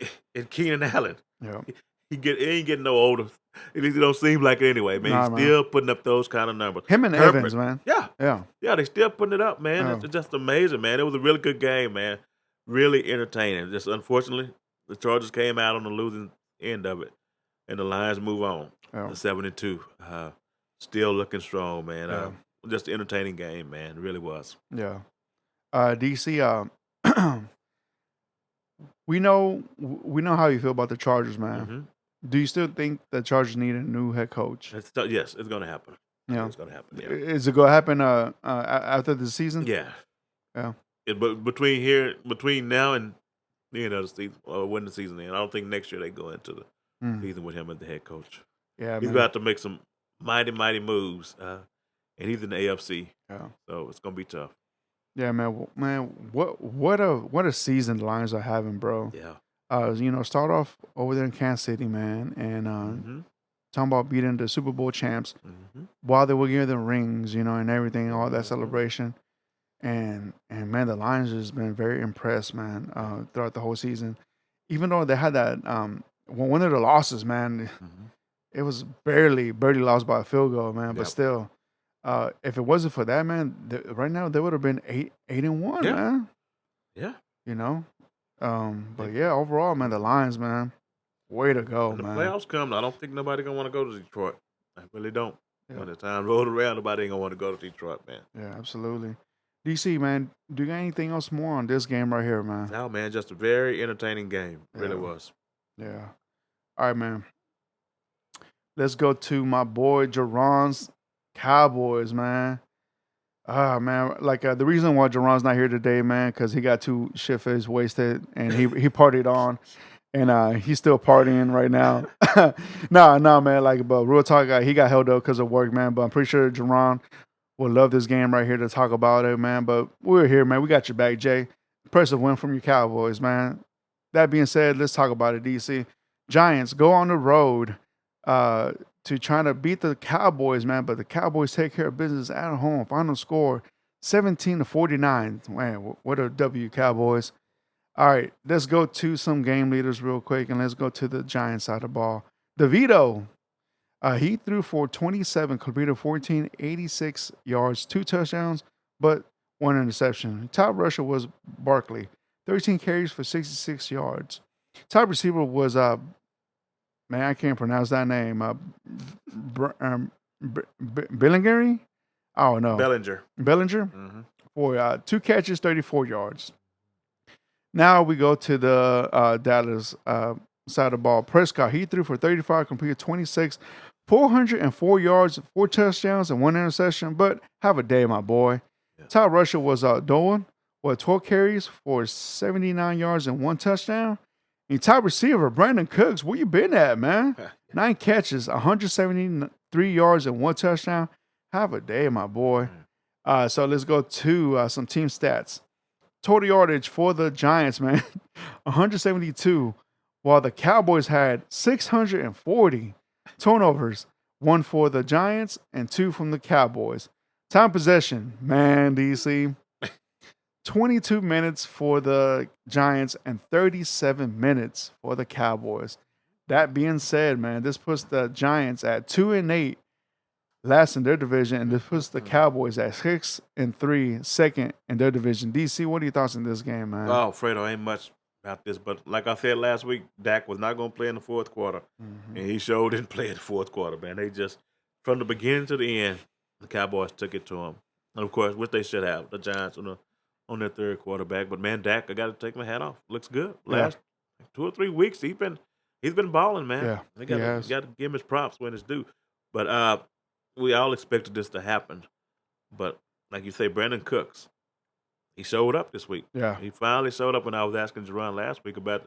Keenan Allen. Yeah. He ain't getting no older. At least it don't seem like it anyway, man. Nah, He's still putting up those kind of numbers. Him and Herbert, Evans, man. Yeah, they still putting it up, man. Yeah. It's just amazing, man. It was a really good game, man. Really entertaining. Just unfortunately, the Chargers came out on the losing end of it, and the Lions move on. Yeah. 7-2. Still looking strong, man. Yeah. Just an entertaining game, man. It really was. Yeah. DC, we know how you feel about the Chargers, man. Mm-hmm. Do you still think the Chargers need a new head coach? Yes, it's going to happen. Yeah. It's going to happen. Yeah. Is it going to happen after the season? Yeah. Yeah. But between now and the end of the season, or when the season ends, I don't think next year they go into the season with him as the head coach. Yeah, he's about to make some mighty moves, and he's in the AFC. Yeah. So it's going to be tough. Yeah, man. What a season the Lions are having, bro. Yeah. Start off over there in Kansas City, man, and talking about beating the Super Bowl champs while they were giving them rings, and everything, all that celebration. And man, the Lions has been very impressed, man, throughout the whole season. Even though they had that one of the losses, man, it was barely lost by a field goal, man. But still, if it wasn't for that, man, right now they would have been 8-1, man. Yeah. But yeah, overall, man, the Lions, man, way to go, when the man. playoffs come, I don't think nobody gonna want to go to Detroit. I really don't. Yeah. When the time rolls around, nobody ain't gonna want to go to Detroit, man. Yeah, absolutely. DC, man, do you got anything else more on this game right here, man? No, man, just a very entertaining game. Really was. Yeah. All right, man. Let's go to my boy Jerron's Cowboys, man. Man, the reason why Jerron's not here today, man, because he got too shit-faced wasted and he partied on, and he's still partying right now. Nah, man. But real talk, he got held up because of work, man. But I'm pretty sure Jerron will love this game right here to talk about it, man. But we're here, man. We got your back, Jay. Impressive win from your Cowboys, man. That being said, let's talk about it, DC. Giants go on the road to trying to beat the Cowboys, man. But the Cowboys take care of business at home. Final score, 17-49. Man, what a W, Cowboys. All right, let's go to some game leaders real quick, and let's go to the Giants side of the ball. DeVito, he threw for 27, completed 14, 86 yards, 2 touchdowns, but 1 interception. Top rusher was Barkley, 13 carries for 66 yards. Top receiver was, man, I can't pronounce that name. Bellinger? I don't know. Bellinger. For 2 catches, 34 yards. Now we go to the Dallas side of the ball. Prescott, he threw for 35, completed 26, 404 yards, 4 touchdowns, and 1 interception. But have a day, my boy. Yeah. Top rusher was Dolan, with 12 carries for 79 yards and 1 touchdown. And top receiver, Brandon Cooks, where you been at, man? 9 catches, 173 yards, and 1 touchdown. Have a day, my boy. So let's go to some team stats. Total yardage for the Giants, man, 172, while the Cowboys had 640. Turnovers, 1 for the Giants, and 2 from the Cowboys. Time possession, man, DC. 22 minutes for the Giants and 37 minutes for the Cowboys. That being said, man, this puts the Giants at 2-8, last in their division, and this puts the Cowboys at 6-3, second in their division. DC, what are your thoughts on this game, man? Oh, Fredo, ain't much about this, but like I said last week, Dak was not going to play in the fourth quarter, and he sure didn't play in the fourth quarter, man. They just, from the beginning to the end, the Cowboys took it to him. And, of course, which they should have, the Giants on their third quarterback. But, man, Dak, I got to take my hat off. Looks good. Last 2 or 3 weeks, he's been balling, man. Yeah, They got to give him his props when it's due. But we all expected this to happen. But, like you say, Brandon Cooks, he showed up this week. Yeah. He finally showed up when I was asking Jerron last week about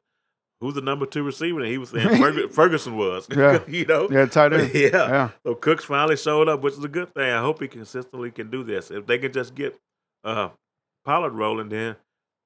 who's the number 2 receiver, and he was saying Ferguson was. Yeah. You know? Yeah, tight end. Yeah. So Cooks finally showed up, which is a good thing. I hope he consistently can do this. If they can just get Pollard rolling, then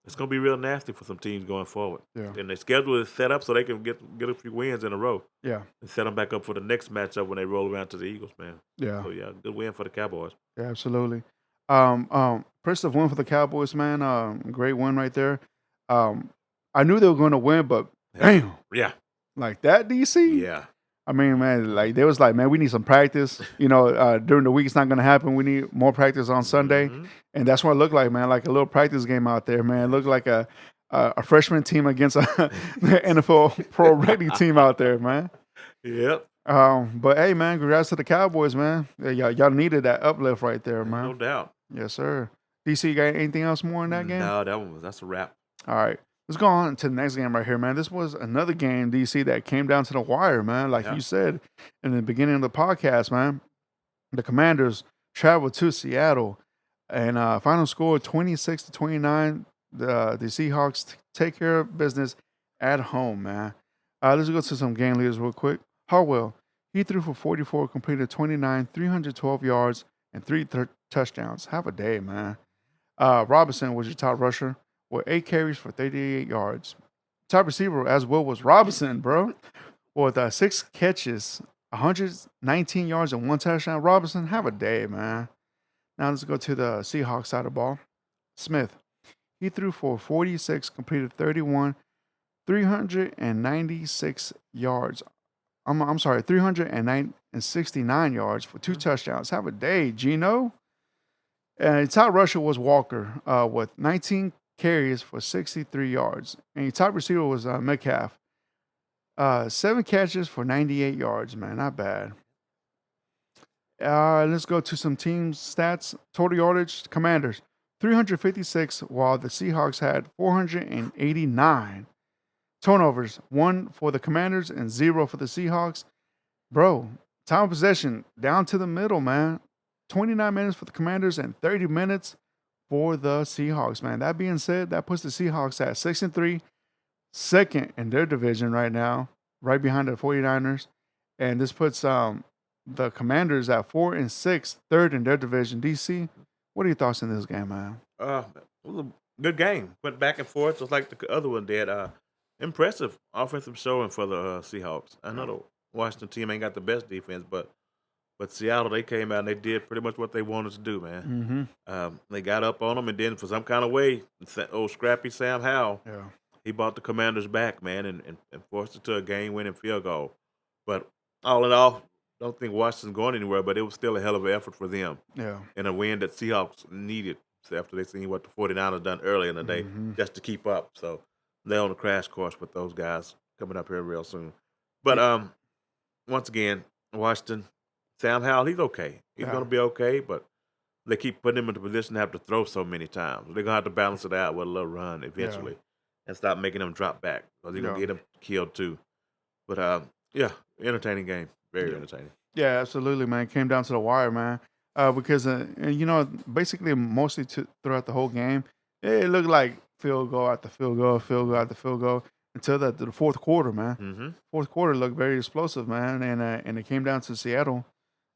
it's going to be real nasty for some teams going forward. Yeah. And their schedule is set up so they can get a few wins in a row. Yeah. And set them back up for the next matchup when they roll around to the Eagles, man. Yeah. So, yeah, good win for the Cowboys. Yeah, absolutely. Impressive win for the Cowboys, man. Great win right there. I knew they were going to win, but damn. Yeah. Like that, DC? Yeah. I mean, man, like they was like, man, we need some practice. You know, during the week it's not going to happen. We need more practice on Sunday, and that's what it looked like, man. Like a little practice game out there, man. It looked like a freshman team against a NFL pro ready team out there, man. Yep. But hey, man, congrats to the Cowboys, man. Yeah, y'all needed that uplift right there, man. No doubt. Yes, sir. DC, you got anything else more in that game? No, that's a wrap. All right. Let's go on to the next game right here, man. This was another game, DC, that came down to the wire, man. Like you said in the beginning of the podcast, man. The Commanders traveled to Seattle, and final score 26-29. The Seahawks take care of business at home, man. Let's go to some game leaders real quick. Harwell, he threw for 44, completed 29, 312 yards, and 3 touchdowns. Have a day, man. Robinson was your top rusher with 8 carries for 38 yards. Top receiver as well was Robinson, bro, with 6 catches, 119 yards, and 1 touchdown. Robinson, have a day, man. Now let's go to the Seahawks side of the ball. Smith, he threw for 46, completed 31, 396 yards. I'm sorry, 369 yards for 2 touchdowns. Have a day, Gino. And top rusher was Walker with 19 carries for 63 yards. And your top receiver was Metcalf. 7 catches for 98 yards, man. Not bad. Let's go to some team stats. Total yardage, Commanders, 356, while the Seahawks had 489. Turnovers, 1 for the Commanders and 0 for the Seahawks. Bro, time of possession, down to the middle, man. 29 minutes for the Commanders and 30 minutes for the Seahawks, man. That being said, that puts the Seahawks at 6-3, second in their division right now, right behind the 49ers. And this puts the Commanders at 4-6, third in their division. DC, what are your thoughts on this game, man? It was a good game. Went back and forth just like the other one did. Impressive offensive showing for the Seahawks. I know the Washington team ain't got the best defense, but Seattle, they came out and they did pretty much what they wanted to do, man. They got up on them, and then for some kind of way, old scrappy Sam Howell, he brought the Commanders back, man, and forced it to a game-winning field goal. But all in all, don't think Washington's going anywhere, but it was still a hell of an effort for them. Yeah. And a win that Seahawks needed after they seen what the 49ers done earlier in the day just to keep up. So they're on a crash course with those guys coming up here real soon. But once again, Washington, Sam Howell, he's okay. He's going to be okay, but they keep putting him in the position to have to throw so many times. They're going to have to balance it out with a little run eventually and stop making him drop back because he's going to get him killed too. But, entertaining game. Very entertaining. Yeah, absolutely, man. Came down to the wire, man. Because, basically mostly throughout the whole game, it looked like field goal after field goal, field goal after field goal until the fourth quarter, man. Fourth quarter looked very explosive, man. And it came down to Seattle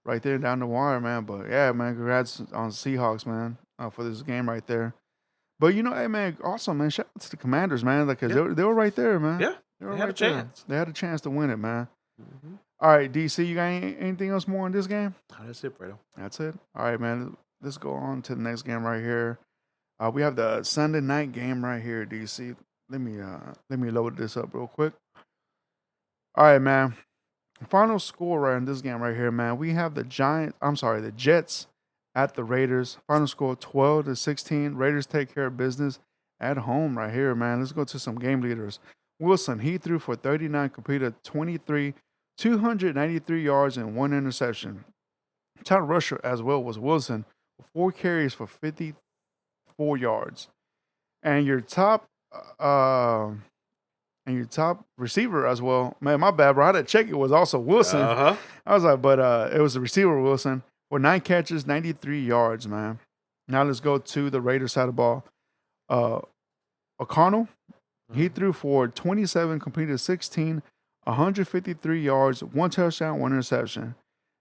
right there down the wire, man. But, yeah, man, congrats on Seahawks, man, for this game right there. But, hey, man, also, man, shout out to the Commanders, man, because they were right there, man. Yeah, They had a chance. They had a chance to win it, man. All right, DC, you got anything else more in this game? Oh, that's it, Fredo. That's it. All right, man. Let's go on to the next game right here. We have the Sunday night game right here, DC. Let me load this up real quick. All right, man. Final score right in this game right here, man. We have the Jets at the Raiders. Final score 12-16. Raiders take care of business at home right here, man. Let's go to some game leaders. Wilson, he threw for 39, completed 23, 293 yards and one interception. Top rusher as well was Wilson, 4 carries for 54 yards. And your top receiver as well. Man, my bad, bro. I had to check. It was also Wilson. I was like, but it was the receiver Wilson for 9 catches, 93 yards, man. Now let's go to the Raiders side of the ball. O'Connell, he threw for 27, completed 16, 153 yards, 1 touchdown, 1 interception.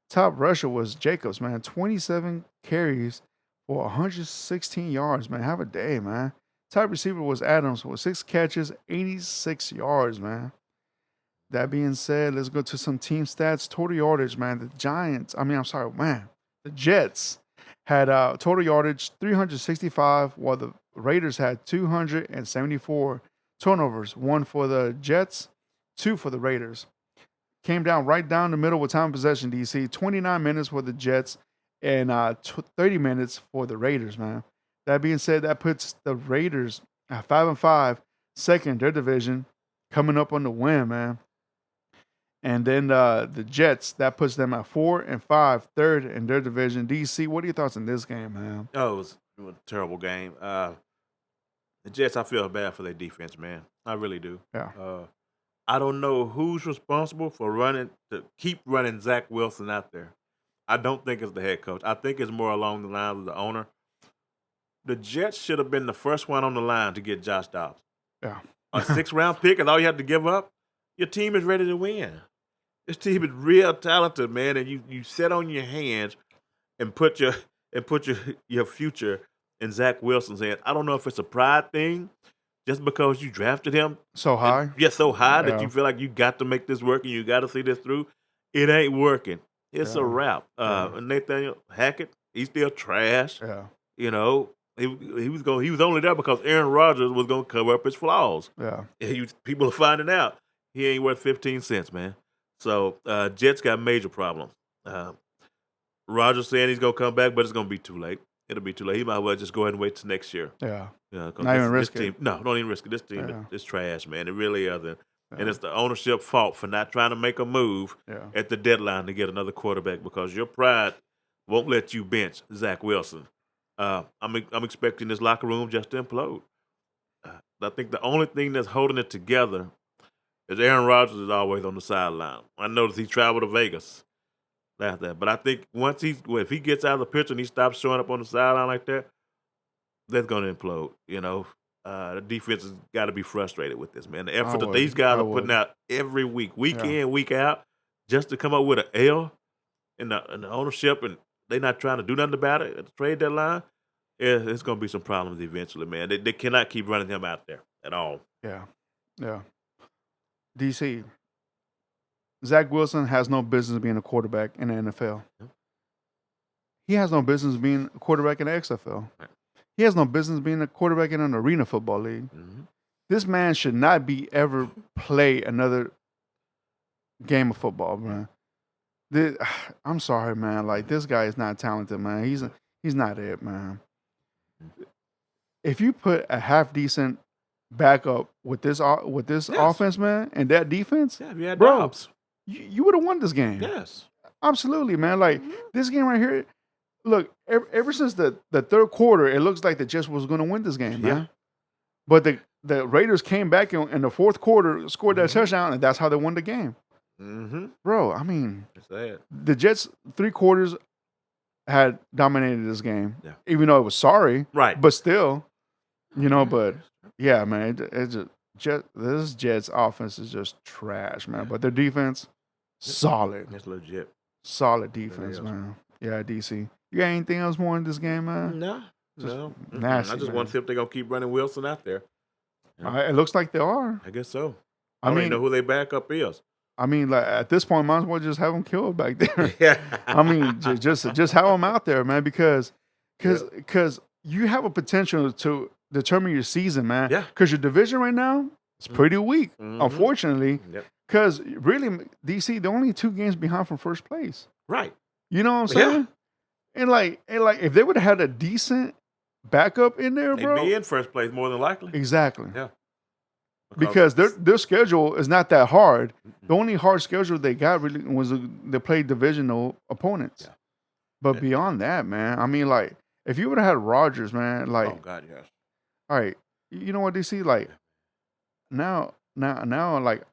Top rusher was Jacobs, man. 27 carries for 116 yards, man. Have a day, man. Top receiver was Adams with 6 catches, 86 yards, man. That being said, let's go to some team stats. Total yardage, man. The Jets had total yardage 365, while the Raiders had 274 turnovers. 1 for the Jets, 2 for the Raiders. Came down right down the middle with time of possession, DC. 29 minutes for the Jets and 30 minutes for the Raiders, man. That being said, that puts the Raiders at 5-5, second in their division, coming up on the win, man. And then the Jets, that puts them at 4-5, third in their division. DC, what are your thoughts on this game, man? Oh, it was a terrible game. The Jets, I feel bad for their defense, man. I really do. Yeah. I don't know who's responsible for keep running Zach Wilson out there. I don't think it's the head coach. I think it's more along the lines of the owner. The Jets should have been the first one on the line to get Josh Dobbs. Yeah. A 6th-round pick is all you have to give up. Your team is ready to win. This team is real talented, man, and you sit on your hands and put your future in Zach Wilson's hands. I don't know if it's a pride thing, just because you drafted him so high. So high that you feel like you got to make this work and you got to see this through. It ain't working. It's a wrap. Nathaniel Hackett, he's still trash. Yeah. You know, he was only there because Aaron Rodgers was going to cover up his flaws. Yeah. People are finding out he ain't worth 15 cents, man. So Jets got major problems. Rodgers saying he's going to come back, but it's going to be too late. It'll be too late. He might as well just go ahead and wait till next year. Yeah. Not even risk it. No, don't even risk it. This team is trash, man. It really isn't. Yeah. And it's the ownership fault for not trying to make a move at the deadline to get another quarterback, because your pride won't let you bench Zach Wilson. I'm expecting this locker room just to implode. I think the only thing that's holding it together is Aaron Rodgers is always on the sideline. I noticed he traveled to Vegas after that. But I think if he gets out of the picture and he stops showing up on the sideline like that, that's going to implode, you know. The defense has got to be frustrated with this, man. The effort that these guys are putting out every week in, week out, just to come up with an L in the ownership, and they're not trying to do nothing about it at the trade deadline, it's going to be some problems eventually, man. They cannot keep running him out there at all. Yeah. Yeah. DC, Zach Wilson has no business being a quarterback in the NFL. He has no business being a quarterback in the XFL. He has no business being a quarterback in an arena football league. Mm-hmm. This man should not be ever play another game of football, man. I'm sorry, man. Like, this guy is not talented, man. He's not it, man. If you put a half decent backup with this offense, man, and that defense, bro, you would have won this game. Yes, absolutely, man. Like, this game right here. Look, ever since the third quarter, it looks like the Jets was going to win this game, man. But the Raiders came back in the fourth quarter, scored that touchdown, and that's how they won the game. Mm-hmm. Bro, I mean, the Jets 3 quarters had dominated this game, even though it was sorry, right? But still, you know. But yeah, man, this Jets offense is just trash, man. But their defense, solid. It's legit. Solid defense, man. Yeah, DC. You got anything else more in this game, man? No. Nasty, I just want to see if they're going to keep running Wilson out there. It looks like they are. I guess so. I don't even know who their backup is. I mean, like at this point, might as well just have them killed back there. Yeah. I mean, just have them out there, man, because you have a potential to determine your season, man. Yeah. Because your division right now is pretty weak, unfortunately. Yep. Because really, DC, they're only 2 games behind from first place. Right. You know what I'm saying? And like, if they would have had a decent backup in there, They'd bro, be in first place more than likely. exactly. Yeah. Because their schedule is not that hard. The only hard schedule they got really was they played divisional opponents. Yeah. But beyond that, man, I mean, like, if you would have had Rodgers, man, like, Oh God, yes. all right, you know what, DC, like, now, like,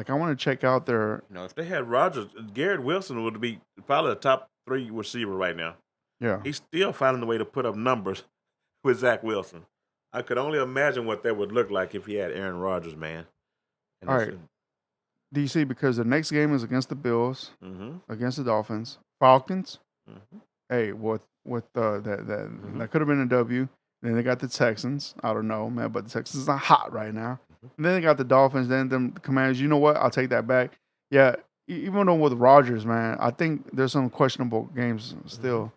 I want to check out their, You know, if they had Rodgers, Garrett Wilson would be probably a top 3 receiver right now. yeah, He's still finding a way to put up numbers with Zach Wilson. I could only imagine what that would look like if he had Aaron Rodgers, man. And all right, DC, because the next game is against the Bills, against the Dolphins, Falcons. Hey, that could have been a W. Then they got the Texans. I don't know, man, but the Texans are hot right now. And then they got the Dolphins. Then them Commanders. You know what? I'll take that back. Yeah, even though with Rodgers, man, I think there's some questionable games still.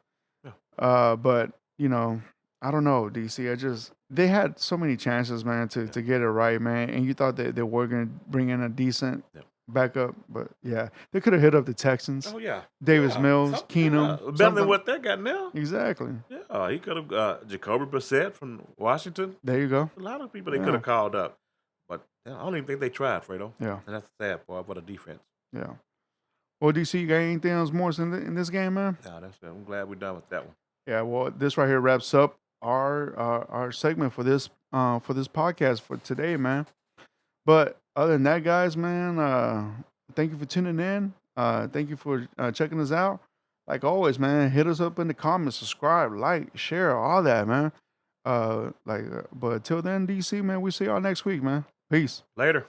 But you know, I don't know, DC. They had so many chances, man, to get it right, man. And you thought that they were going to bring in a decent backup, but yeah, they could have hit up the Texans. Oh yeah, Davis Mills, Keenum, better than what they got now. Exactly. Yeah, he could have Jacoby Brissett from Washington. There you go. A lot of people they could have called up, but I don't even think they tried, Fredo. Yeah, and that's the sad part. What a defense. Yeah. Well, DC, you got anything else more in this game, man? No, that's it. I'm glad we're done with that one. Yeah. Well, this right here wraps up our segment for this podcast for today, man. But other than that, guys, man, thank you for tuning in. Thank you for checking us out. Like always, man, hit us up in the comments, subscribe, like, share, all that, man. But until then, DC, man, we see y'all next week, man. Peace. Later.